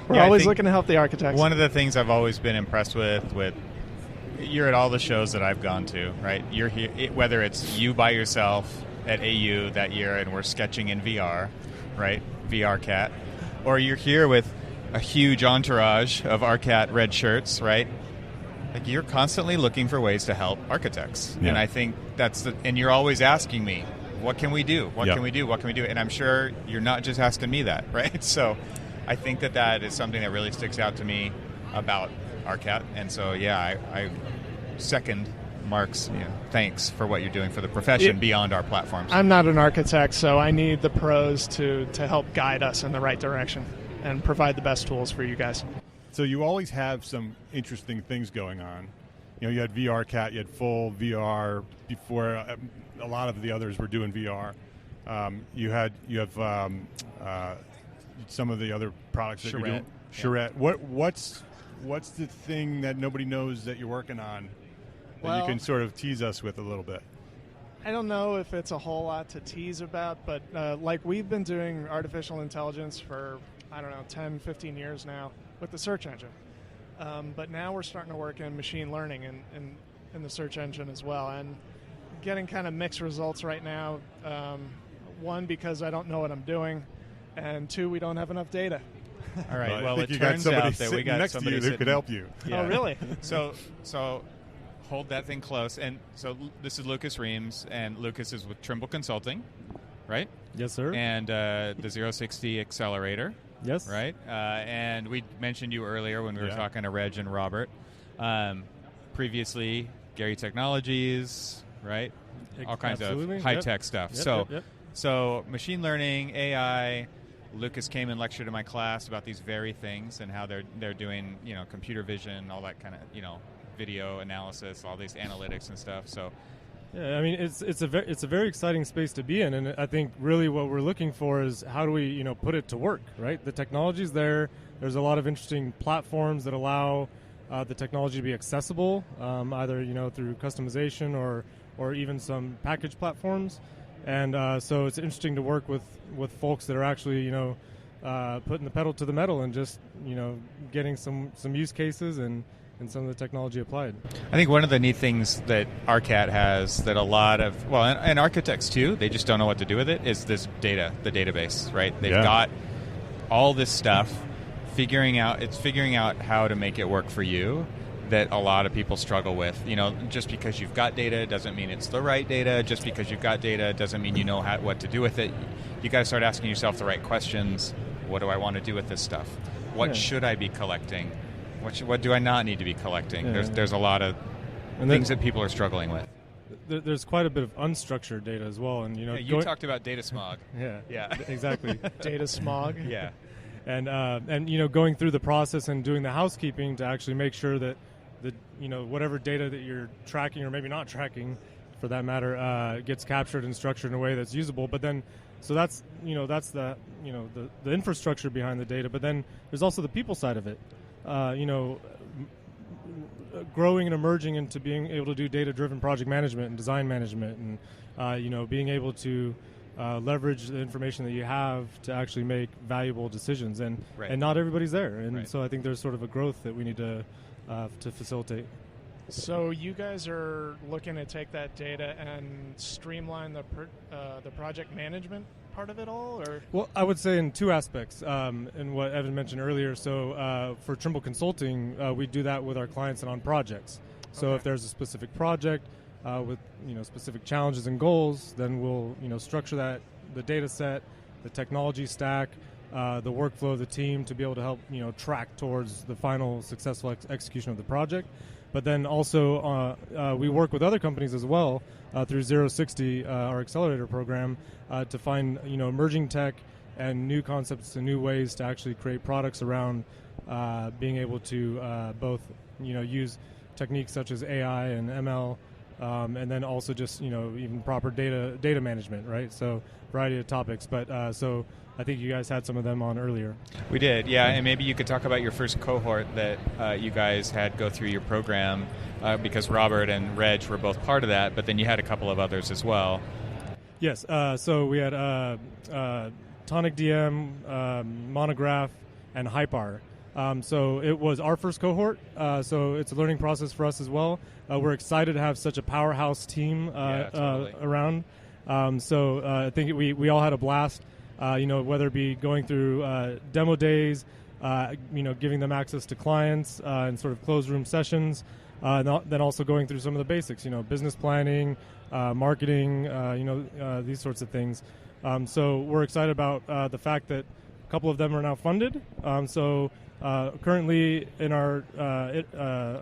We're Yeah, I always think looking to help the architects. One of the things I've always been impressed with you're at all the shows that I've gone to, right? You're here, whether it's you by yourself at AU that year and we're sketching in VR, right? VRCat, or you're here with a huge entourage of Arcat red shirts, right? Like, you're constantly looking for ways to help architects. Yeah. And I think and you're always asking me, what can we do? What Yeah. can we do? What can we do? And I'm sure you're not just asking me that, right? So I think that is something that really sticks out to me about Arcat. And so, yeah, I second Mark's thanks for what you're doing for the profession beyond our platforms. I'm not an architect, so I need the pros to help guide us in the right direction and provide the best tools for you guys. So you always have some interesting things going on. You had VRCat, you had full VR before a lot of the others were doing VR. You have some of the other products that you're doing. Charrette. What's the thing that nobody knows that you're working on that you can sort of tease us with a little bit? I don't know if it's a whole lot to tease about, but like we've been doing artificial intelligence for, I don't know, 10, 15 years now with the search engine. But now we're starting to work in machine learning in the search engine as well, and getting kind of mixed results right now. One, because I don't know what I'm doing, and two, we don't have enough data. All right. Well, I think it you got turns somebody out that we sitting got next to somebody you who sitting- could help you. Yeah. Oh, really? So hold that thing close. And so this is Lucas Reams, and Lucas is with Trimble Consulting, right? Yes, sir. And the 060 Accelerator, yes. right? And we mentioned you earlier when we were Yeah. talking to Reg and Robert. Previously, Gary Technologies, right? All kinds Absolutely. of high-tech stuff. Yep, yep. So machine learning, AI. Lucas came and lectured in my class about these very things and how they're doing, computer vision, all that kind of, video analysis, all these analytics and stuff. So, Yeah, I mean it's a very exciting space to be in, and I think really what we're looking for is how do we put it to work, right? The technology's there. There's a lot of interesting platforms that allow the technology to be accessible, either through customization or even some package platforms, and so it's interesting to work with folks that are actually putting the pedal to the metal and just getting some use cases and some of the technology applied. I think one of the neat things that ARCAT has that a lot of, and architects too, they just don't know what to do with it, is this data, the database, right? They've got all this stuff, figuring out how to make it work for you that a lot of people struggle with. Just because you've got data doesn't mean it's the right data. Just because you've got data doesn't mean you know what to do with it. You got to start asking yourself the right questions. What do I want to do with this stuff? What should I be collecting? What do I not need to be collecting? Yeah. There's a lot of things that people are struggling with. There's quite a bit of unstructured data as well, and You talked about data smog. yeah, exactly. Data smog. Yeah. And going through the process and doing the housekeeping to actually make sure that whatever data that you're tracking or maybe not tracking, for that matter, gets captured and structured in a way that's usable. But then, so that's the the infrastructure behind the data. But then there's also the people side of it. Growing and emerging into being able to do data-driven project management and design management, and being able to leverage the information that you have to actually make valuable decisions, and not everybody's there, and so I think there's sort of a growth that we need to facilitate. So you guys are looking to take that data and streamline the project management part of it all, or? Well, I would say in two aspects, in what Evan mentioned earlier. So for Trimble Consulting, we do that with our clients and on projects. So if there's a specific project with specific challenges and goals, then we'll structure the data set, the technology stack, the workflow of the team to be able to help track towards the final successful execution of the project. But then also we work with other companies as well through 060, our accelerator program, to find emerging tech and new concepts and new ways to actually create products around being able to both use techniques such as AI and ML, and then also just even proper data management, right? So variety of topics, but so I think you guys had some of them on earlier. We did, yeah. And maybe you could talk about your first cohort that you guys had go through your program, because Robert and Reg were both part of that, but then you had a couple of others as well. Yes, so we had Tonic DM, Monograph, and Hypar. So it was our first cohort, so it's a learning process for us as well. We're excited to have such a powerhouse team around. So I think we all had a blast, whether it be going through demo days, giving them access to clients and sort of closed room sessions, then also going through some of the basics, business planning, marketing, these sorts of things. So we're excited about the fact that a couple of them are now funded. So currently in our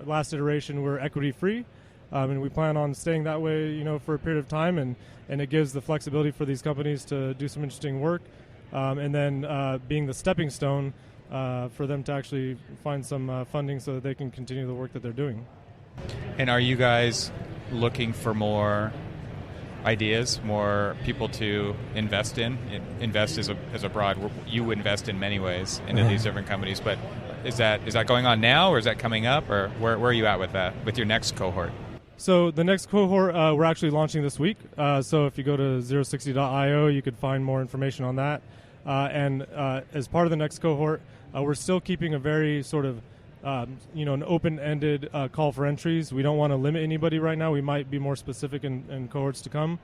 last iteration, we're equity free, and we plan on staying that way, for a period of time, and it gives the flexibility for these companies to do some interesting work, and then being the stepping stone for them to actually find some funding so that they can continue the work that they're doing. And are you guys looking for more ideas, more people to invest in? Invest is a broad. You invest in many ways into these different companies, but is that going on now, or is that coming up, or where are you at with that, with your next cohort? So the next cohort we're actually launching this week. So if you go to 060.io, you could find more information on that. And as part of the next cohort, we're still keeping a very sort of an open-ended call for entries. We don't want to limit anybody right now. We might be more specific in cohorts to come.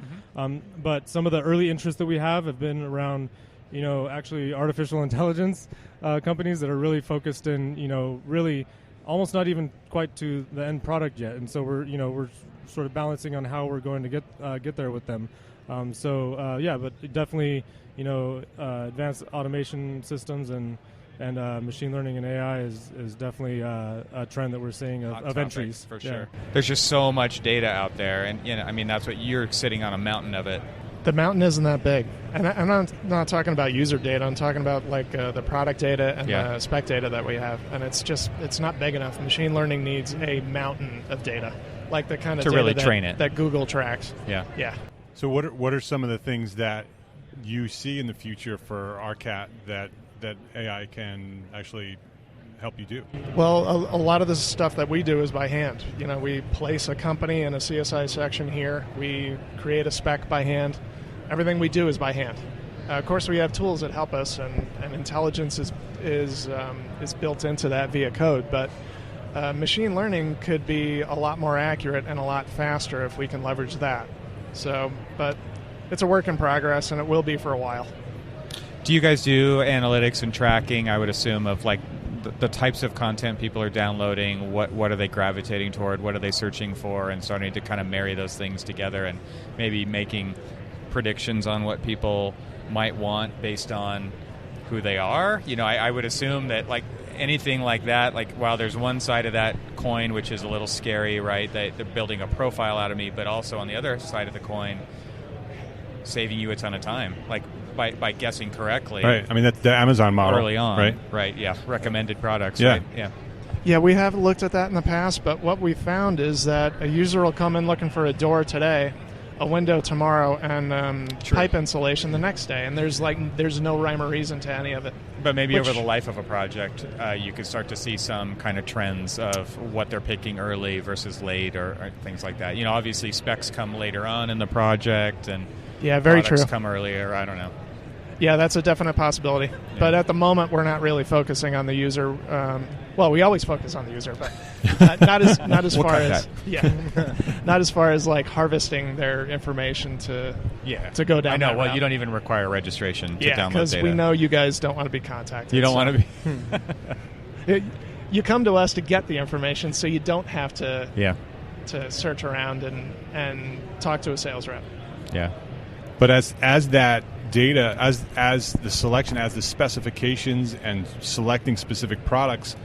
But some of the early interests that we have been around, actually artificial intelligence companies that are really focused in, really almost not even quite to the end product yet. And so we're sort of balancing on how we're going to get there with them. But definitely, advanced automation systems and machine learning and AI is definitely a trend that we're seeing of entries. For sure. There's just so much data out there, and that's what you're sitting on a mountain of it. The mountain isn't that big, and I'm not talking about user data. I'm talking about the product data and the spec data that we have, and it's not big enough. Machine learning needs a mountain of data, like the kind of to data really train it that Google tracks. Yeah. So what are some of the things that you see in the future for ARCAT that AI can actually help you do? Well, a lot of the stuff that we do is by hand. We place a company in a CSI section here. We create a spec by hand. Everything we do is by hand. Of course, we have tools that help us, and intelligence is built into that via code. But machine learning could be a lot more accurate and a lot faster if we can leverage that. But it's a work in progress, and it will be for a while. Do you guys do analytics and tracking, I would assume, of like the types of content people are downloading? What are they gravitating toward? What are they searching for? And starting to kind of marry those things together and maybe making predictions on what people might want based on who they are? I would assume that like anything like that, like while there's one side of that coin which is a little scary, right? They're building a profile out of me, but also on the other side of the coin, saving you a ton of time, like by guessing correctly. Right. I mean, that's the Amazon model. Early on. Right. Right, yeah. Recommended products, Yeah. right? Yeah. Yeah, we have looked at that in the past, but what we found is that a user will come in looking for a door today, a window tomorrow, and pipe insulation the next day, and there's no rhyme or reason to any of it. But maybe over the life of a project, you could start to see some kind of trends of what they're picking early versus late or things like that. Obviously specs come later on in the project, and very products true. come earlier. I don't know. Yeah, that's a definite possibility. Yeah. But at the moment, we're not really focusing on the user. We always focus on the user, but not as we'll far as that. not as far as like harvesting their information to go down. I know. That Well, route. you don't even require registration to download data. because we know you guys don't want to be contacted. You don't want to be. You come to us to get the information, so you don't have to to search around and talk to a sales rep. Yeah, but as that data, as the selection, as the specifications and selecting specific products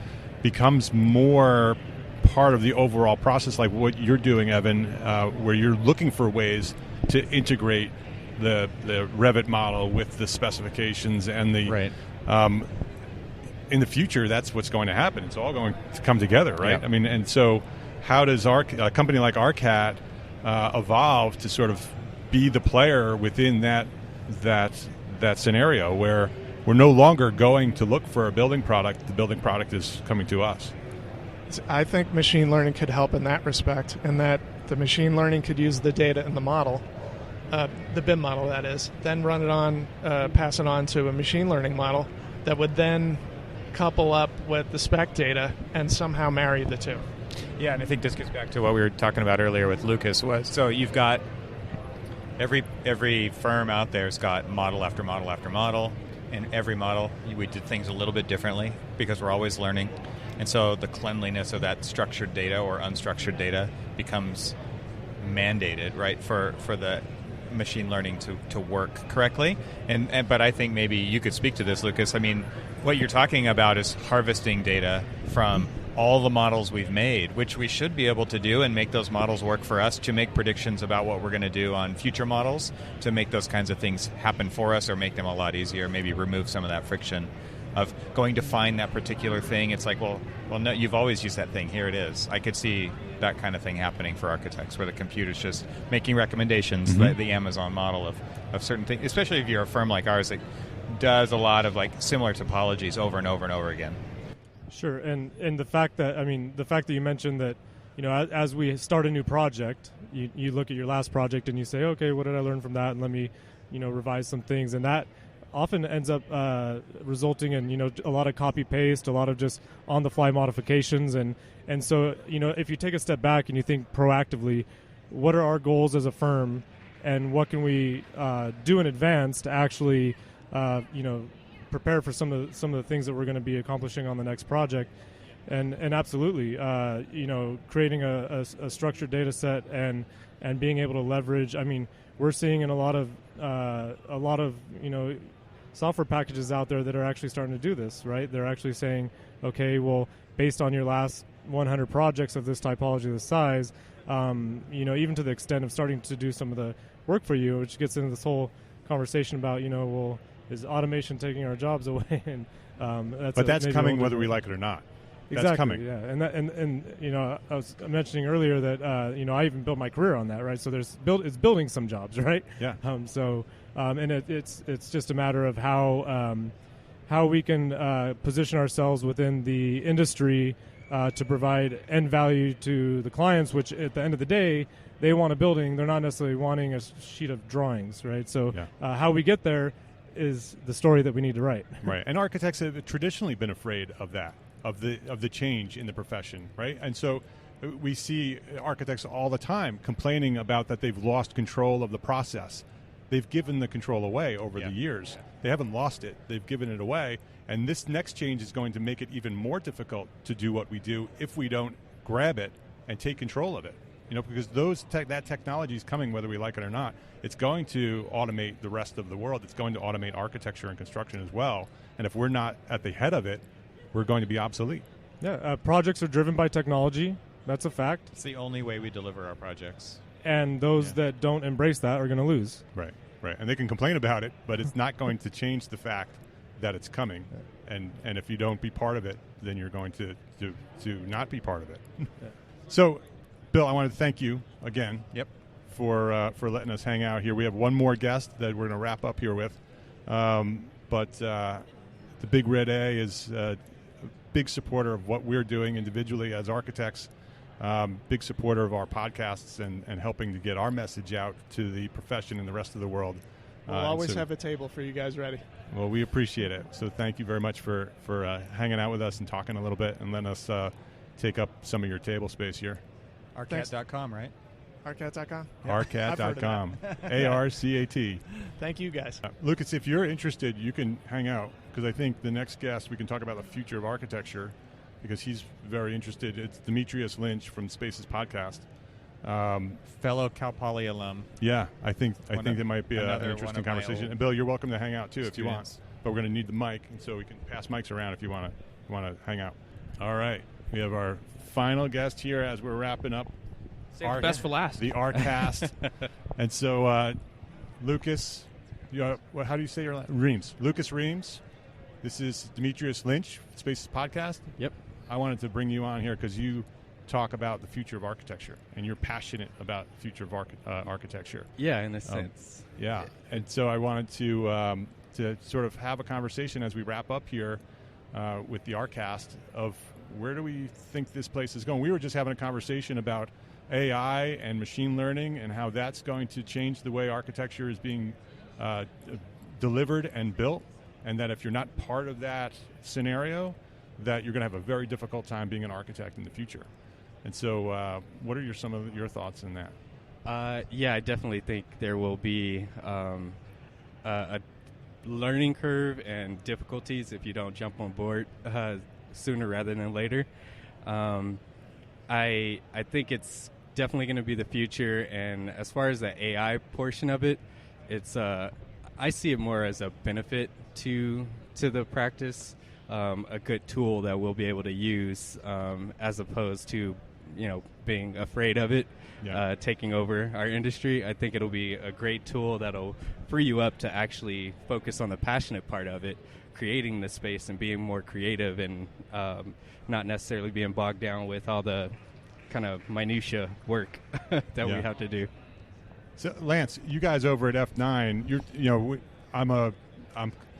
becomes more part of the overall process, like what you're doing, Evan, where you're looking for ways to integrate the Revit model with the specifications and the in the future, that's what's going to happen. It's all going to come together, right? Yeah. I mean, and so how does a company like ARCAT evolve to sort of be the player within that scenario where we're no longer going to look for a building product, the building product is coming to us? I think machine learning could help in that respect, in that the machine learning could use the data in the model, the BIM model that is, then run it on, pass it on to a machine learning model that would then couple up with the spec data and somehow marry the two. Yeah, and I think this gets back to what we were talking about earlier with Lucas. So you've got every firm out there's got model after model after model, and every model we did things a little bit differently because we're always learning. And so the cleanliness of that structured data or unstructured data becomes mandated, right, for the machine learning to work correctly. But I think maybe you could speak to this, Lucas. I mean, what you're talking about is harvesting data from all the models we've made, which we should be able to do and make those models work for us to make predictions about what we're going to do on future models, to make those kinds of things happen for us or make them a lot easier, maybe remove some of that friction of going to find that particular thing. It's like, well, no, you've always used that thing. Here it is. I could see that kind of thing happening for architects, where the computer's just making recommendations, the Amazon model of certain things, especially if you're a firm like ours that does a lot of like similar topologies over and over and over again. Sure, and the fact that you mentioned that as we start a new project, you look at your last project and you say, okay, what did I learn from that, and let me revise some things, and that often ends up resulting in a lot of copy paste, a lot of just on the fly modifications, and so if you take a step back and you think proactively, what are our goals as a firm, and what can we do in advance to actually prepare for some of the things that we're going to be accomplishing on the next project, and absolutely creating a structured data set and being able to leverage. I mean, we're seeing in a lot of software packages out there that are actually starting to do this, right? They're actually saying, okay, well, based on your last 100 projects of this typology, this size, even to the extent of starting to do some of the work for you, which gets into this whole conversation about, well, is automation taking our jobs away? And that's coming whether we like it or not. Exactly, that's coming. Yeah, and I was mentioning earlier that I even built my career on that, right? So it's building some jobs, right? Yeah. It's just a matter of how we can position ourselves within the industry to provide end value to the clients, which at the end of the day, they want a building. They're not necessarily wanting a sheet of drawings, right? So how we get there is the story that we need to write. Right, and architects have traditionally been afraid of that, of the change in the profession, right? And so we see architects all the time complaining about that they've lost control of the process. They've given the control away over the years. They haven't lost it. They've given it away. And this next change is going to make it even more difficult to do what we do if we don't grab it and take control of it. Because that technology is coming whether we like it or not. It's going to automate the rest of the world. It's going to automate architecture and construction as well. And if we're not at the head of it, we're going to be obsolete. Yeah, projects are driven by technology. That's a fact. It's the only way we deliver our projects. And those that don't embrace that are going to lose. Right. And they can complain about it, but it's not going to change the fact that it's coming. And if you don't be part of it, then you're going to not be part of it. So, Bill, I want to thank you again. Yep. For letting us hang out here. We have one more guest that we're going to wrap up here with. But the Big Red A is a big supporter of what we're doing individually as architects, big supporter of our podcasts and helping to get our message out to the profession and the rest of the world. We'll always have a table for you guys ready. Well, we appreciate it. So thank you very much for hanging out with us and talking a little bit and letting us take up some of your table space here. Arcat.com, right? Arcat.com? Arcat.com. ARCAT. Thank you, guys. Lucas, if you're interested, you can hang out, because I think the next guest, we can talk about the future of architecture, because he's very interested. It's Demetrius Lynch from Spaces Podcast. Fellow Cal Poly alum. Yeah, I think that might be an interesting conversation. And Bill, you're welcome to hang out, too, if you want. But we're going to need the mic, and so we can pass mics around if you want to hang out. All right. We have our final guest here as we're wrapping up. Save the best for last. The Arcast. And so, Lucas, how do you say your last? Reams. Lucas Reams. This is Demetrius Lynch, Spaces Podcast. Yep. I wanted to bring you on here because you talk about the future of architecture, and you're passionate about the future of architecture. Yeah, in a sense. Yeah. And so I wanted to sort of have a conversation as we wrap up here with the Arcast of where do we think this place is going. We were just having a conversation about AI and machine learning and how that's going to change the way architecture is being delivered and built, and that if you're not part of that scenario, that you're going to have a very difficult time being an architect in the future. And so what are some of your thoughts on that? Yeah, I definitely think there will be a learning curve and difficulties if you don't jump on board sooner rather than later. I think it's definitely going to be the future, and as far as the AI portion of it, it's I see it more as a benefit to the practice, a good tool that we'll be able to use as opposed to being afraid of it taking over our industry. I think it'll be a great tool that'll free you up to actually focus on the passionate part of it, creating the space and being more creative and not necessarily being bogged down with all the kind of minutia work that we have to do. So, Lance, you guys over at F9,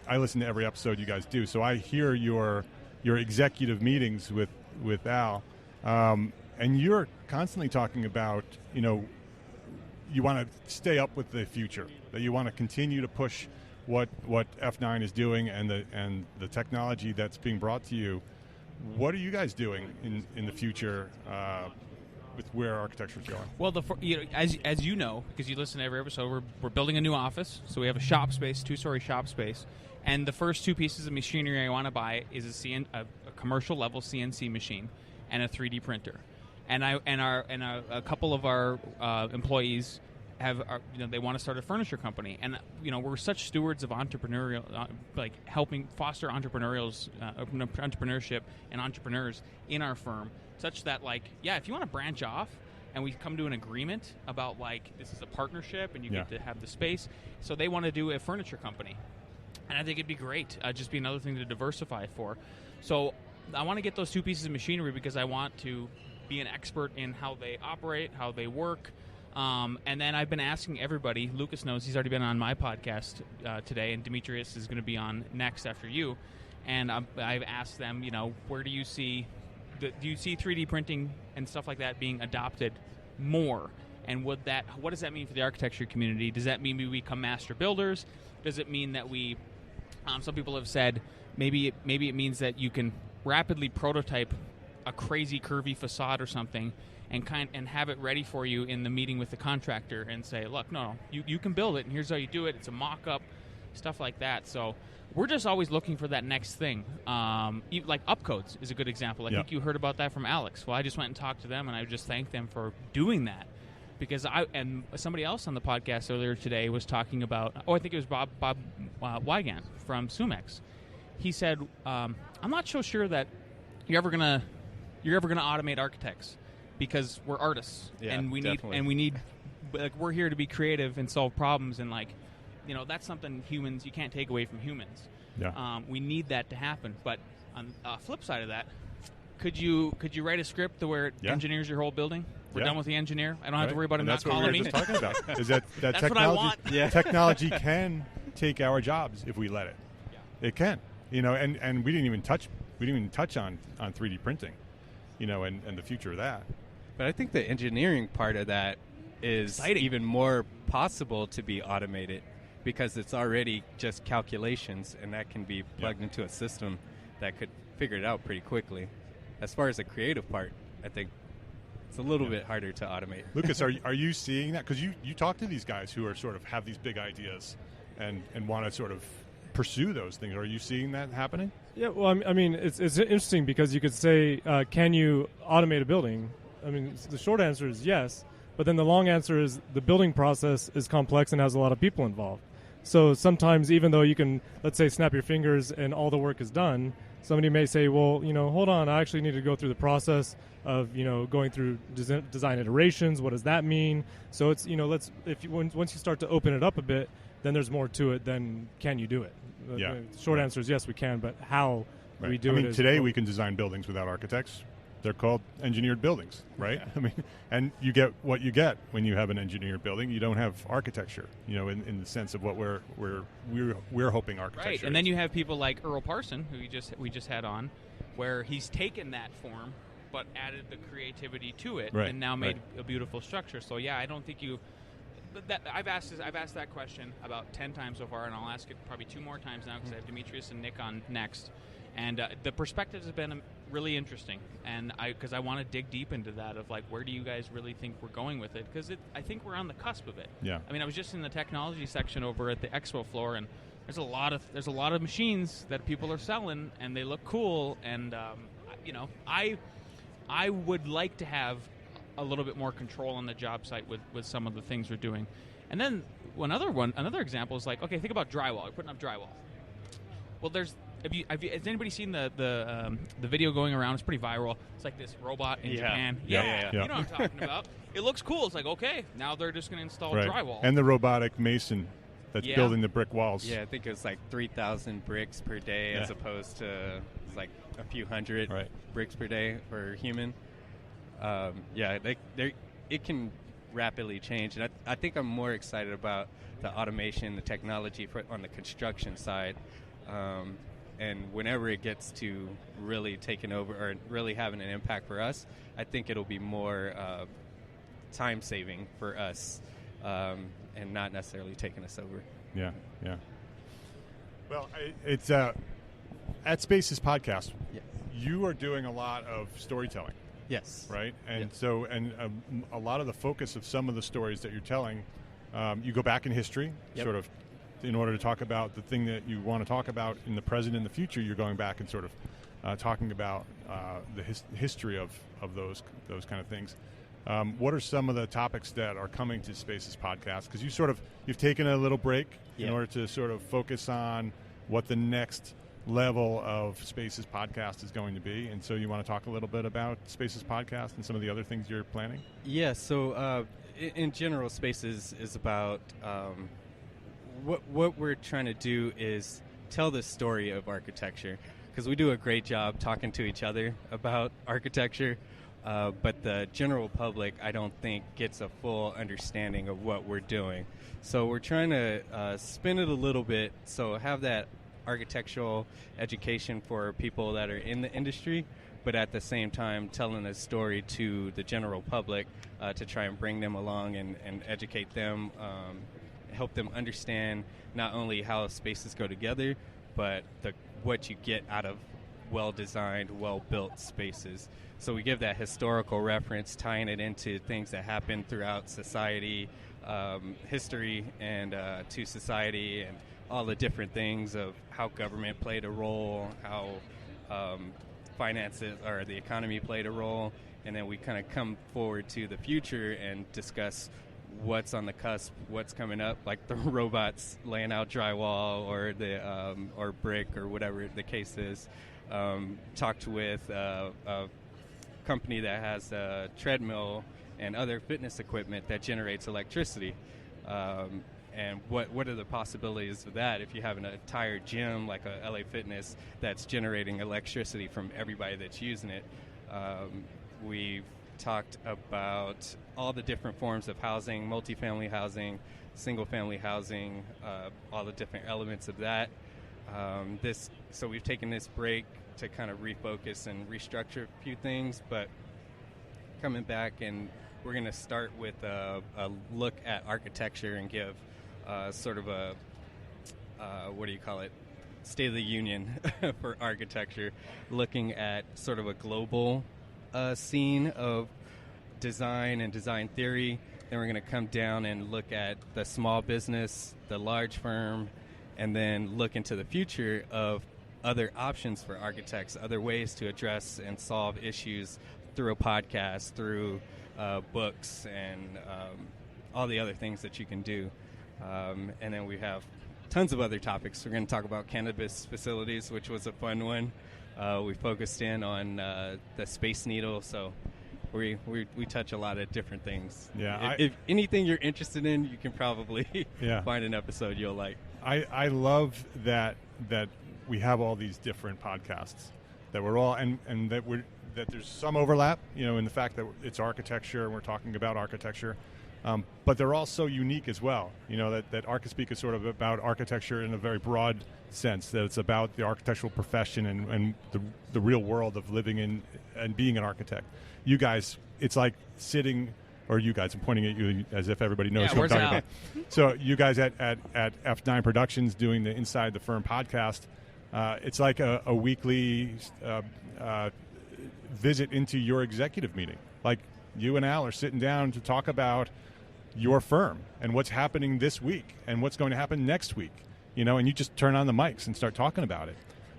I listen to every episode you guys do, so I hear your executive meetings with Al. and you're constantly talking about, you want to stay up with the future, that you want to continue to push what F9 is doing and the technology that's being brought to you. What are you guys doing in the future with where architecture is going? Well, as you know, because you listen to every episode, we're building a new office. So we have a shop space, 2-story shop space, and the first 2 pieces of machinery I want to buy is a commercial level CNC machine and a 3D printer. And a couple of our employees they want to start a furniture company, and we're such stewards of entrepreneurial, helping foster entrepreneurship and entrepreneurs in our firm, such that if you want to branch off and we come to an agreement about this is a partnership and you get to have the space, so they want to do a furniture company, and I think it'd be great, just be another thing to diversify for. So I want to get those 2 pieces of machinery because I want to be an expert in how they operate, how they work. And then I've been asking everybody. Lucas knows, he's already been on my podcast today, and Demetrius is going to be on next after you. And I've asked them, where do you see 3D printing and stuff like that being adopted more? And what does that mean for the architecture community? Does that mean we become master builders? Does it mean that we? Some people have said maybe it means that you can rapidly prototype a crazy curvy facade or something, and have it ready for you in the meeting with the contractor and say, look, no, you can build it, and here's how you do it. It's a mock-up, stuff like that. So we're just always looking for that next thing. Upcodes is a good example. I think you heard about that from Alex. Well, I just went and talked to them, and I just thanked them for doing that. Because and somebody else on the podcast earlier today was talking about, I think it was Bob Wygant from Sumex. He said, I'm not so sure that you're ever gonna automate architects, because we're artists, and we need we're here to be creative and solve problems, and that's something you can't take away from humans. We need that to happen. But on the flip side of that, could you write a script to where it engineers your whole building? We're done with the engineer. I don't have to worry about him not calling me. That's what we were just talking about. Is that that's technology? What I want. Yeah. Technology can take our jobs if we let it. Yeah. It can. And we didn't even touch on 3D printing, and the future of that. But I think the engineering part of that is even more possible to be automated, because it's already just calculations, and that can be plugged into a system that could figure it out pretty quickly. As far as the creative part, I think it's a little bit harder to automate. Lucas, are you seeing that? Because you talk to these guys who are sort of have these big ideas and want to sort of pursue those things. Are you seeing that happening? Yeah, well, I mean, it's interesting because you could say, can you automate a building? I mean, the short answer is yes, but then the long answer is the building process is complex and has a lot of people involved. So sometimes, even though you can, let's say, snap your fingers and all the work is done, somebody may say, well, hold on, I actually need to go through the process of, going through design iterations. What does that mean? So it's, once you start to open it up a bit, then there's more to it than can you do it. The short answer is yes, we can, but how we do it. I mean, today we can design buildings without architects. They're called engineered buildings, right? Yeah. I mean, and you get what you get when you have an engineered building. You don't have architecture, in the sense of what we're hoping architecture. Right, and then you have people like Earl Parson, who we just had on, where he's taken that form but added the creativity to it, and now made a beautiful structure. So I don't think you. I've asked that question about 10 times so far, and I'll ask it probably 2 more times now because I have Demetrius and Nick on next. And the perspectives have been really interesting, and because I want to dig deep into that of where do you guys really think we're going with it? Because I think we're on the cusp of it. Yeah. I mean, I was just in the technology section over at the expo floor, and there's a lot of machines that people are selling, and they look cool. And I would like to have a little bit more control on the job site with some of the things we're doing. And then another example is okay, think about drywall. We're putting up drywall. Well, has anybody seen the video going around? It's pretty viral. It's like this robot in Japan. Yeah. You know what I'm talking about. It looks cool. It's okay, now they're just going to install drywall. And the robotic mason that's building the brick walls. Yeah, I think it was 3,000 bricks per day as opposed to a few hundred bricks per day for human. It can rapidly change. And I think I'm more excited about the automation, the technology on the construction side. and whenever it gets to really taking over or really having an impact for us, I think it'll be more time saving for us, and not necessarily taking us over. Yeah. Well, it's at Spaces Podcast. Yeah. You are doing a lot of storytelling. Yes. Right? And yes. so, a lot of the focus of some of the stories that you're telling, you go back in history, Yep. sort of, in order to talk about the thing that you want to talk about in the present and the future. You're going back and sort of talking about the history of those kind of things. What are some of the topics that are coming to Spaces Podcast? Because you've taken a little break in order to sort of focus on what the next level of Spaces Podcast is going to be, and so you want to talk a little bit about Spaces Podcast and some of the other things you're planning? Yeah, so in general, Spaces is about what we're trying to do is tell the story of architecture, because we do a great job talking to each other about architecture, but the general public, I don't think, gets a full understanding of what we're doing. So we're trying to spin it a little bit, so have that architectural education for people that are in the industry, but at the same time telling a story to the general public to try and bring them along and educate them, help them understand not only how spaces go together, but what you get out of well-designed, well-built spaces. So we give that historical reference, tying it into things that happen throughout society, history, and to society, and all the different things of how government played a role, how finances or the economy played a role, and then we kind of come forward to the future and discuss what's on the cusp, what's coming up, like the robots laying out drywall or the or brick or whatever the case is. Talked with a company that has a treadmill and other fitness equipment that generates electricity. And what are the possibilities of that if you have an entire gym like a LA Fitness that's generating electricity from everybody that's using it? We've talked about all the different forms of housing, multifamily housing, single-family housing, all the different elements of that. So we've taken this break to kind of refocus and restructure a few things, but coming back, and we're going to start with a look at architecture and give sort of a, State of the Union for architecture, looking at sort of a global scene of design and design theory. Then we're going to come down and look at the small business, the large firm, and then look into the future of other options for architects, other ways to address and solve issues through a podcast, through books, and all the other things that you can do. And then we have tons of other topics. We're going to talk about cannabis facilities, which was a fun one. We focused in on the Space Needle, so we touch a lot of different things. Yeah, if anything you're interested in, you can probably find an episode you'll like. I love that we have all these different podcasts that we're all and that there's some overlap, in the fact that it's architecture and we're talking about architecture. But they're all so unique as well. That Archispeak is sort of about architecture in a very broad sense, that it's about the architectural profession and the real world of living in and being an architect. You guys, it's like sitting, or you guys, I'm pointing at you as if everybody knows who I'm talking about. So you guys at F9 Productions doing the Inside the Firm podcast, it's like a weekly visit into your executive meeting. Like you and Al are sitting down to talk about your firm and what's happening this week and what's going to happen next week, and you just turn on the mics and start talking about it.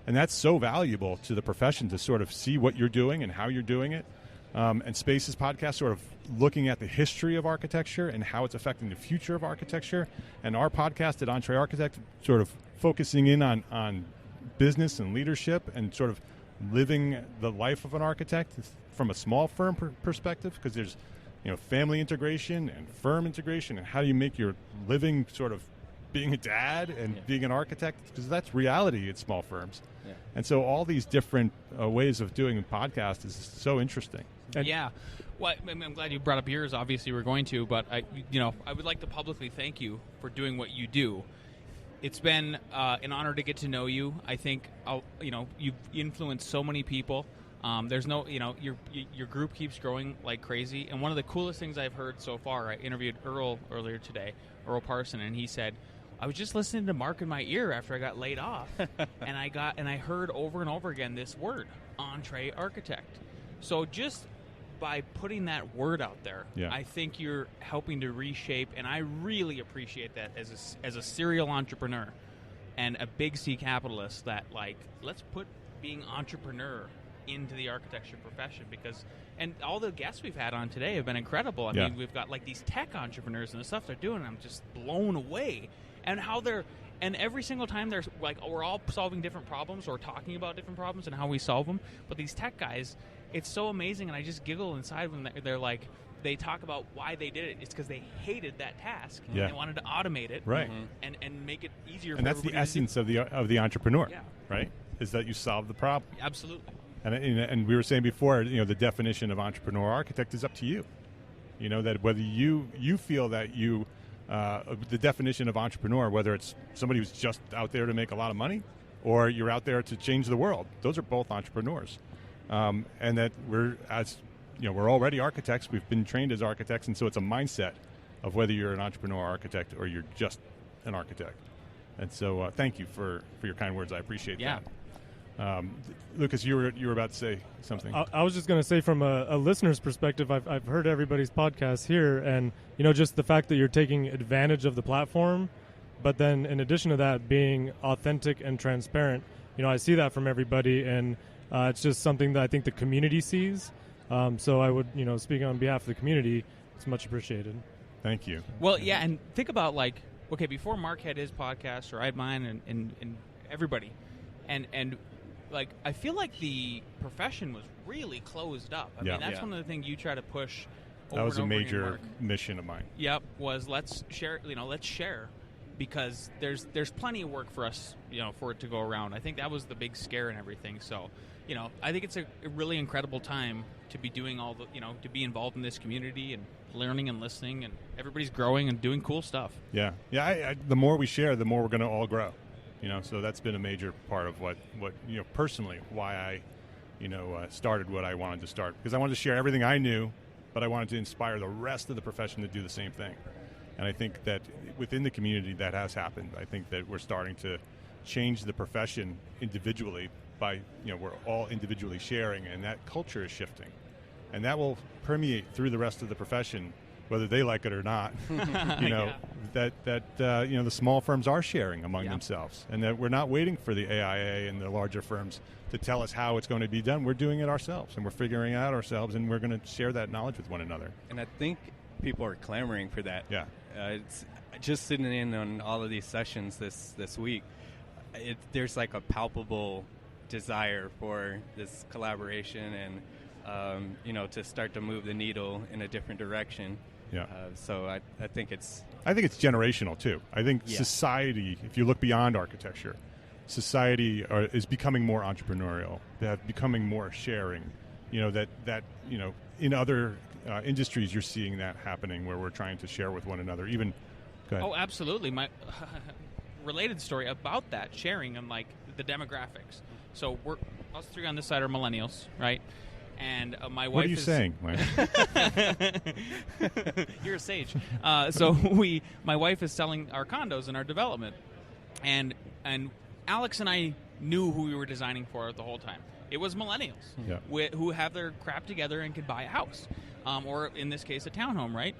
And that's so valuable to the profession to sort of see what you're doing and how you're doing it. And Spaces Podcast sort of looking at the history of architecture and how it's affecting the future of architecture. And our podcast at Entree Architect sort of focusing in on business and leadership and sort of living the life of an architect from a small firm perspective, because there's family integration and firm integration, and how do you make your living sort of being a dad and being an architect, because that's reality at small firms. And so all these different ways of doing a podcast is so interesting. Yeah. Well, I'm glad you brought up yours. Obviously, we're going to, but I would like to publicly thank you for doing what you do. it's been an honor to get to know you. I think you've influenced so many people. There's no, your group keeps growing like crazy. And one of the coolest things I've heard so far, I interviewed Earl earlier today, Earl Parson, and he said, I was just listening to Mark in my ear after I got laid off, and I heard over and over again this word, Entree Architect. So just by putting that word out there, I think you're helping to reshape, and I really appreciate that as a serial entrepreneur and a big C capitalist, that let's put being entrepreneur into the architecture profession, and all the guests we've had on today have been incredible. I mean, we've got these tech entrepreneurs and the stuff they're doing, I'm just blown away. And and every single time they're we're all solving different problems or talking about different problems and how we solve them. But these tech guys, it's so amazing, and I just giggle inside when they're they talk about why they did it. It's because they hated that task. Yeah. And they wanted to automate it, right? And make it easier. And for that's the everybody essence of the entrepreneur, Yeah. right? Is that you solve the problem. Absolutely. And we were saying before, the definition of entrepreneur architect is up to you. That whether you feel that you, the definition of entrepreneur, whether it's somebody who's just out there to make a lot of money, or you're out there to change the world, those are both entrepreneurs. And that we're already architects. We've been trained as architects, and so it's a mindset of whether you're an entrepreneur architect or you're just an architect. And so, thank you for your kind words. I appreciate that. Lucas, you were about to say something. I was just going to say, from a listener's perspective, I've heard everybody's podcast here, and just the fact that you're taking advantage of the platform, but then in addition to that, being authentic and transparent. I see that from everybody, and it's just something that I think the community sees. So I would, speaking on behalf of the community, it's much appreciated. Thank you. Well, yeah, and think about before Mark had his podcast, or I had mine, and everybody, and I feel like the profession was really closed up. I mean, that's one of the things you try to push. Over that was and a over major again, mission of mine. Yep, was let's share. Let's share, because there's plenty of work for us, for it to go around. I think that was the big scare and everything. So, I think it's a really incredible time to be doing all the, to be involved in this community and learning and listening, and everybody's growing and doing cool stuff. Yeah. The more we share, the more we're going to all grow. So that's been a major part of what personally, why I, started what I wanted to start, because I wanted to share everything I knew, but I wanted to inspire the rest of the profession to do the same thing. And I think that within the community that has happened. I think that we're starting to change the profession individually by, we're all individually sharing, and that culture is shifting. And that will permeate through the rest of the profession, whether they like it or not. The small firms are sharing among themselves, and that we're not waiting for the AIA and the larger firms to tell us how it's going to be done. We're doing it ourselves, and we're figuring it out ourselves, and we're going to share that knowledge with one another. And I think people are clamoring for that. Yeah. It's just sitting in on all of these sessions this week. There's a palpable desire for this collaboration and to start to move the needle in a different direction. Yeah. So I think it's generational too. I think society, if you look beyond architecture, society is becoming more entrepreneurial. They're becoming more sharing. That in other industries you're seeing that happening, where we're trying to share with one another. Even, go ahead. Oh, absolutely. My related story about that sharing and the demographics. So us three on this side are millennials, right? And my wife. What are you saying, Mike? You're a sage. My wife is selling our condos in our development, and Alex and I knew who we were designing for the whole time. It was millennials who have their crap together and could buy a house, or in this case, a townhome, right?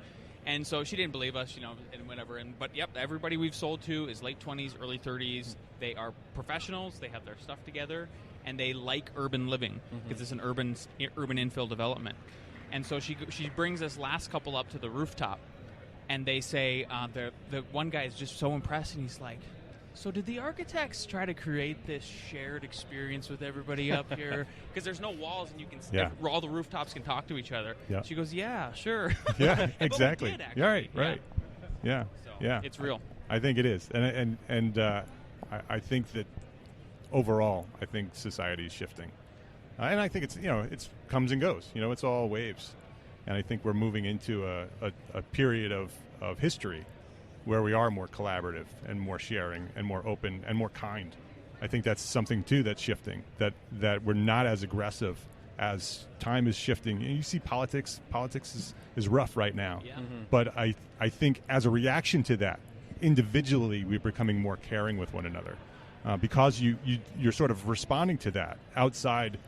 And so she didn't believe us, and whatever. But everybody we've sold to is late 20s, early 30s. They are professionals. They have their stuff together, and they like urban living because it's an urban infill development. And so she brings us last couple up to the rooftop, and they say the one guy is just so impressed, and he's like, "So did the architects try to create this shared experience with everybody up here? Because there's no walls, and you can all the rooftops can talk to each other." Yeah. She goes, "Yeah, sure." Yeah, exactly. We did, actually. Right. Yeah. So it's real. I think it is, and I think that overall, I think society is shifting, and I think it's comes and goes. It's all waves, and I think we're moving into a period of history where we are more collaborative and more sharing and more open and more kind. I think that's something too that's shifting. That we're not as aggressive as time is shifting. You see politics is rough right now. Yeah. But I think as a reaction to that, individually we're becoming more caring with one another because you're sort of responding to that outside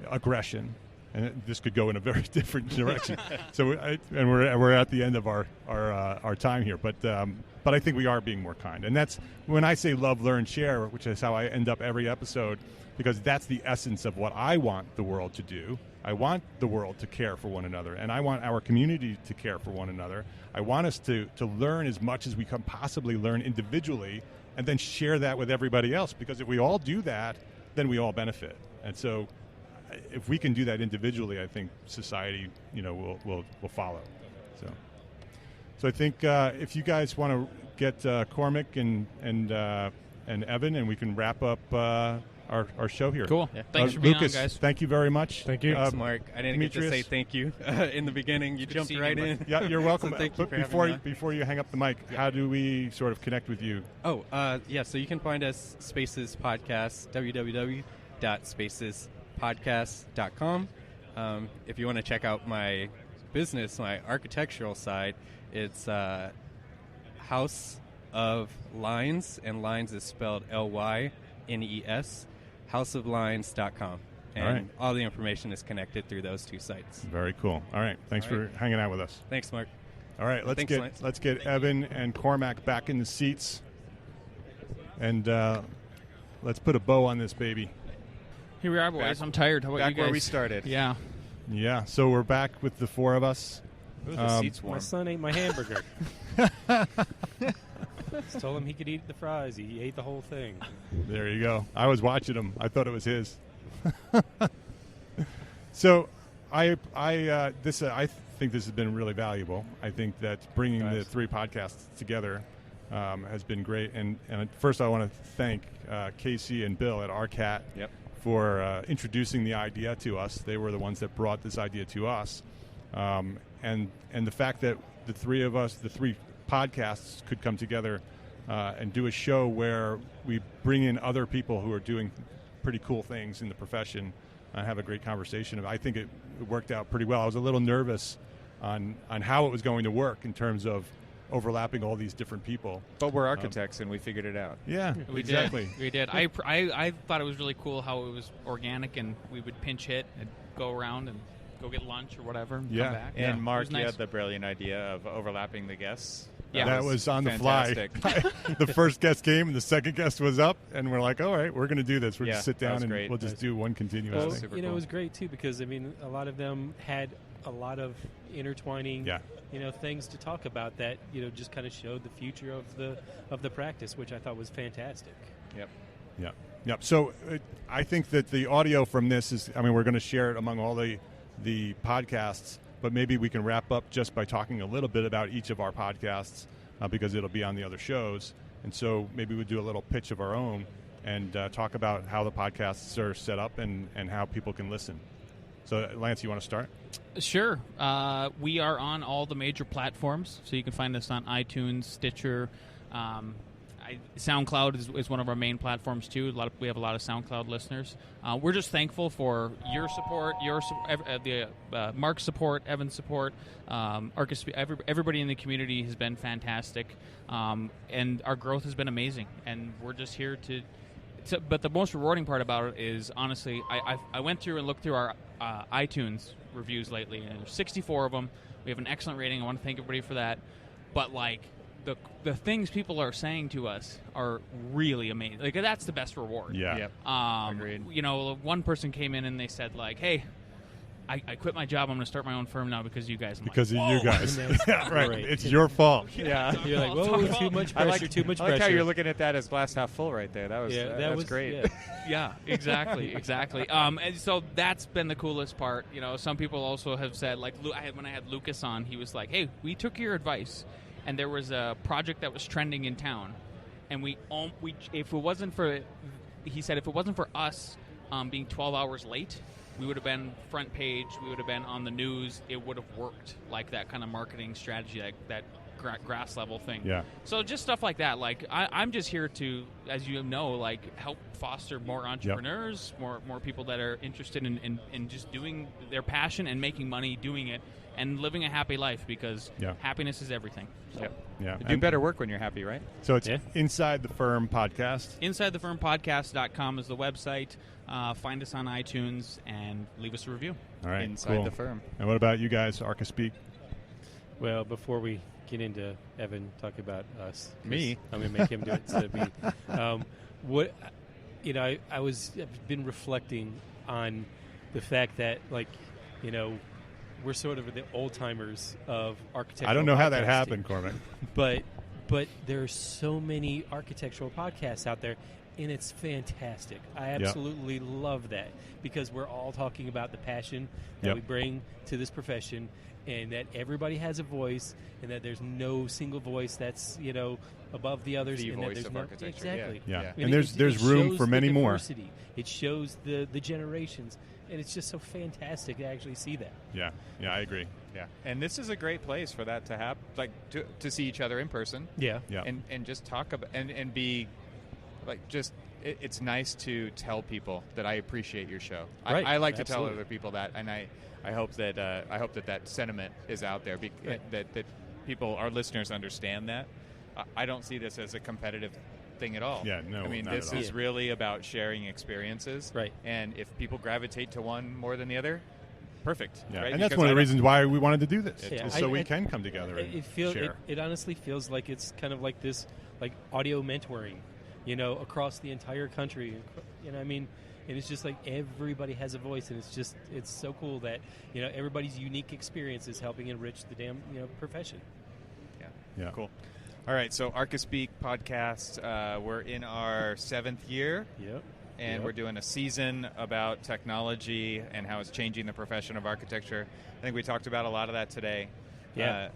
aggression. And this could go in a very different direction. We're at the end of our time here, but I think we are being more kind, and that's when I say love, learn, share, which is how I end up every episode, because that's the essence of what I want the world to do. I want the world to care for one another, and I want our community to care for one another. I want us to learn as much as we can possibly learn individually, and then share that with everybody else. Because if we all do that, then we all benefit, and so. If we can do that individually, I think society, will follow. So I think if you guys want to get Cormac and Evan, and we can wrap up our show here. Cool. Yeah. Thanks for being Lucas, on, guys. Thank you very much. Thank you. Thanks, Mark. I didn't get to say thank you in the beginning. You jumped right in. Yeah, you're welcome. So thank you for before you hang up the mic, how do we sort of connect with you? Oh, so you can find us Spaces Podcast, www.spacespodcast.com. If you want to check out my business, my architectural side, it's House of Lines, and Lines is spelled Lynes, houseoflines.com. And all the information is connected through those two sites. Very cool. All right. Thanks for hanging out with us. Thanks, Mark. All right. Let's get Evan and Cormac back in the seats, and let's put a bow on this baby. Here we are, boys. I'm tired. How about you Back guys? where we started. Yeah. Yeah. So we're back with the four of us. Ooh, the seat's warm. My son ate my hamburger. Just told him he could eat the fries. He ate the whole thing. There you go. I was watching him. I thought it was his. So, I think this has been really valuable. I think that bringing the three podcasts together has been great. And first, I want to thank Casey and Bill at ARCAT for introducing the idea to us. They were the ones that brought this idea to us, and the fact that the three of us, the three podcasts, could come together and do a show where we bring in other people who are doing pretty cool things in the profession and have a great conversation. I think it worked out pretty well. I was a little nervous on how it was going to work in terms of overlapping all these different people. But we're architects, and we figured it out. Yeah, we exactly. did. We did. I thought it was really cool how it was organic, and we would pinch hit and go around and go get lunch or whatever and come back. And Mark, you nice. had the brilliant idea of overlapping the guests. Yeah. That was on fantastic. the fly. The first guest came, and the second guest was up, and we're like, all right, we're going to do this. We're just sit down, and great. we'll just do one continuous Well, thing. it was great, too, because, I mean, a lot of them had a lot of intertwining things to talk about that, just kind of showed the future of the practice, which I thought was fantastic. Yep. So I think that the audio from this is, we're going to share it among all the podcasts, but maybe we can wrap up just by talking a little bit about each of our podcasts because it'll be on the other shows. And so maybe we'll do a little pitch of our own and talk about how the podcasts are set up and how people can listen. So, Lance, you want to start? Sure. We are on all the major platforms, so you can find us on iTunes, Stitcher. SoundCloud is one of our main platforms too. We have a lot of SoundCloud listeners. We're just thankful for your support, Mark's support, Evan's support. Archispeak, everybody in the community has been fantastic, and our growth has been amazing. And we're just here to. But the most rewarding part about it is, honestly, I went through and looked through our iTunes reviews lately, and there's 64 of them. We have an excellent rating. I want to thank everybody for that. But the things people are saying to us are really amazing. Like, that's the best reward. Yeah. Yep. Agreed. One person came in and they said, like, hey, I quit my job. I'm going to start my own firm now because of you guys. Because of you guys. Yeah, right. Great. It's your fault. Yeah. You're like, whoa, too much pressure, too much I like pressure. how you're looking at that as glass half full right there. That was that's great. Yeah. Yeah, exactly. And so that's been the coolest part. Some people also have said, like, when I had Lucas on, he was like, hey, we took your advice, and there was a project that was trending in town, and if it wasn't for us being 12 hours late, we would have been front page, we would have been on the news, it would have worked, like that kind of marketing strategy that grass level thing. Yeah. So just stuff like that. Like I'm just here to, as you know, like help foster more entrepreneurs, more people that are interested in just doing their passion and making money doing it and living a happy life, because happiness is everything. So. Yeah. Do better work when you're happy, right? So it's Inside the Firm Podcast. InsideTheFirmPodcast.com is the website. Find us on iTunes and leave us a review. All right. Inside the Firm. And what about you guys, Archispeak? Well, before we get into Evan talking about us, me, I'm going to make him do it instead of me. I've been reflecting on the fact that, like, we're sort of the old timers of architecture. I don't know how that happened, Cormac. But there's so many architectural podcasts out there, and it's fantastic. I absolutely love that, because we're all talking about the passion that we bring to this profession, and that everybody has a voice, and that there's no single voice that's above the others. The and voice that there's of no, architecture. Exactly. Yeah. And there's room for many more. It shows the generations, and it's just so fantastic to actually see that. Yeah, I agree. Yeah, and this is a great place for that to happen, like to see each other in person. Yeah. And just talk about and be like just. It's nice to tell people that I appreciate your show. Right. I like to Absolutely. tell other people that, and I hope that that sentiment is out there. That people, our listeners, understand that. I don't see this as a competitive thing at all. Yeah, no. I mean, not this at all. is really about sharing experiences. Right. And if people gravitate to one more than the other, perfect. Yeah, right? and that's Because one of I the don't- reasons why we wanted to do this, Yeah. is so we can come together and share. It honestly feels like it's kind of like this, like audio mentoring, across the entire country. I mean, and it's just like everybody has a voice, and it's so cool that everybody's unique experience is helping enrich the damn profession. Yeah. Cool. All right, so Archispeak podcast, we're in our 7th year. Yep. And we're doing a season about technology and how it's changing the profession of architecture. I think we talked about a lot of that today. Yeah.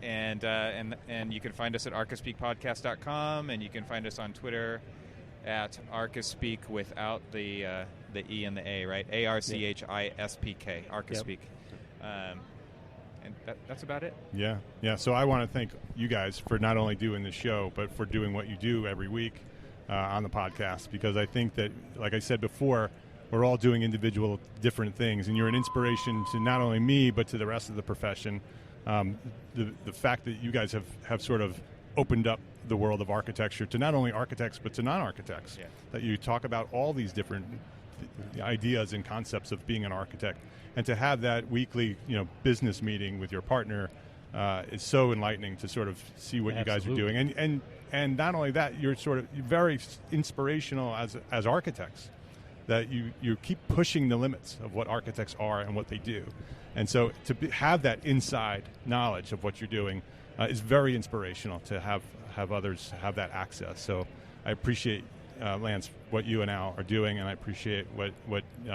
And you can find us at archispeakpodcast.com, and you can find us on Twitter at Archispeak without the E and the A, right? ARCHISPK, Archispeak. And that's about it. Yeah. So I want to thank you guys for not only doing the show, but for doing what you do every week on the podcast, because I think that, like I said before, we're all doing individual different things, and you're an inspiration to not only me, but to the rest of the profession. The fact that you guys have sort of opened up the world of architecture to not only architects, but to non-architects, that you talk about all these different ideas and concepts of being an architect. And to have that weekly, business meeting with your partner is so enlightening to sort of see what you guys are doing. And not only that, you're very inspirational as architects, that you keep pushing the limits of what architects are and what they do. And so have that inside knowledge of what you're doing is very inspirational, to have others have that access. So I appreciate, Lance, what you and Al are doing, and I appreciate what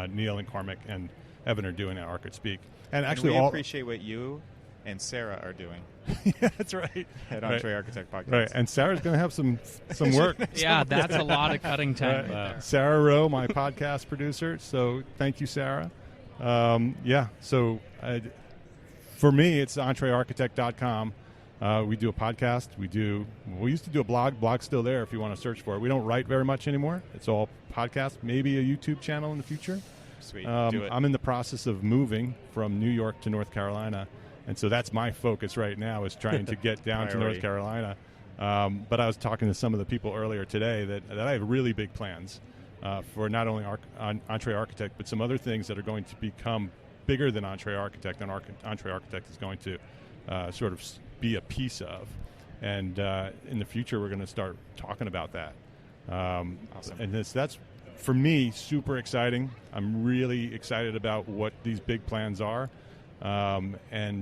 Neil and Cormac and Evan are doing at Archispeak. And actually, we appreciate what you and Sarah are doing. Yeah, that's right. At Entree Architect Podcast. Right, and Sarah's going to have some work. Yeah, that's a lot of cutting time. Right. Sarah Rowe, my podcast producer. So thank you, Sarah. So for me, it's entrearchitect.com. We do a podcast. We used to do a blog. Blog's still there if you want to search for it. We don't write very much anymore. It's all podcast, maybe a YouTube channel in the future. Sweet. Do it. I'm in the process of moving from New York to North Carolina, and so that's my focus right now, is trying to get down to North Carolina. But I was talking to some of the people earlier today that I have really big plans for not only Entree Architect, but some other things that are going to become bigger than Entree Architect, and Entree Architect is going to sort of be a piece of. And in the future, we're going to start talking about that. Awesome. And that's, for me, super exciting. I'm really excited about what these big plans are. And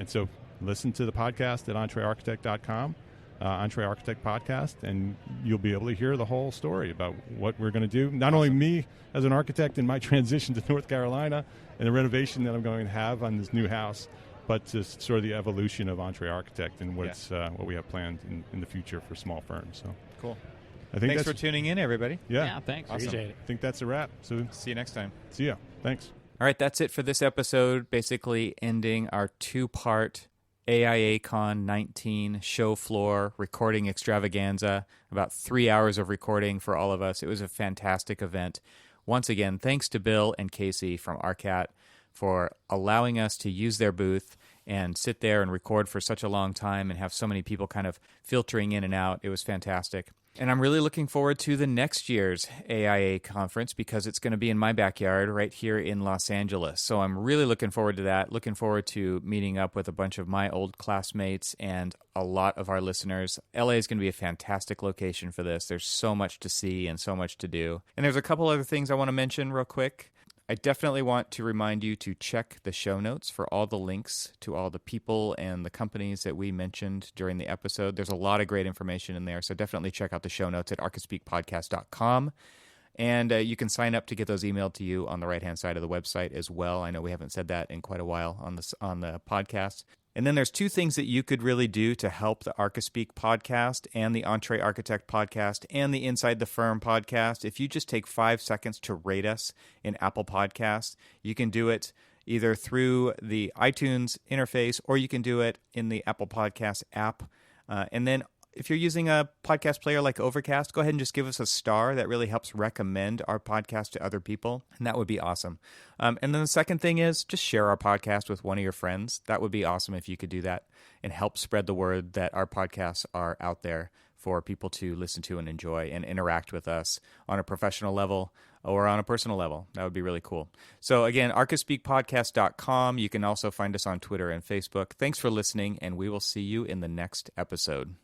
so listen to the podcast at entrearchitect.com, Entree Architect Podcast, and you'll be able to hear the whole story about what we're going to do. Not only me as an architect in my transition to North Carolina and the renovation that I'm going to have on this new house, but just sort of the evolution of Entree Architect and what we have planned in the future for small firms. So cool. I think thanks for tuning in, everybody. Yeah, thanks. Awesome. Appreciate it. I think that's a wrap. So see you next time. See ya. Thanks. All right, that's it for this episode, basically ending our 2-part AIACon19 show floor recording extravaganza, about 3 hours of recording for all of us. It was a fantastic event. Once again, thanks to Bill and Casey from ARCAT for allowing us to use their booth and sit there and record for such a long time and have so many people kind of filtering in and out. It was fantastic. And I'm really looking forward to the next year's AIA conference because it's going to be in my backyard right here in Los Angeles. So I'm really looking forward to that. Looking forward to meeting up with a bunch of my old classmates and a lot of our listeners. LA is going to be a fantastic location for this. There's so much to see and so much to do. And there's a couple other things I want to mention real quick. I definitely want to remind you to check the show notes for all the links to all the people and the companies that we mentioned during the episode. There's a lot of great information in there, so definitely check out the show notes at archispeakpodcast.com. And you can sign up to get those emailed to you on the right-hand side of the website as well. I know we haven't said that in quite a while on the podcast. And then there's two things that you could really do to help the Archispeak podcast and the Entree Architect podcast and the Inside the Firm podcast. If you just take 5 seconds to rate us in Apple Podcasts, you can do it either through the iTunes interface or you can do it in the Apple Podcast app. And then if you're using a podcast player like Overcast, go ahead and just give us a star. That really helps recommend our podcast to other people, and that would be awesome. And then the second thing is just share our podcast with one of your friends. That would be awesome if you could do that and help spread the word that our podcasts are out there for people to listen to and enjoy and interact with us on a professional level or on a personal level. That would be really cool. So again, archispeakpodcast.com. You can also find us on Twitter and Facebook. Thanks for listening, and we will see you in the next episode.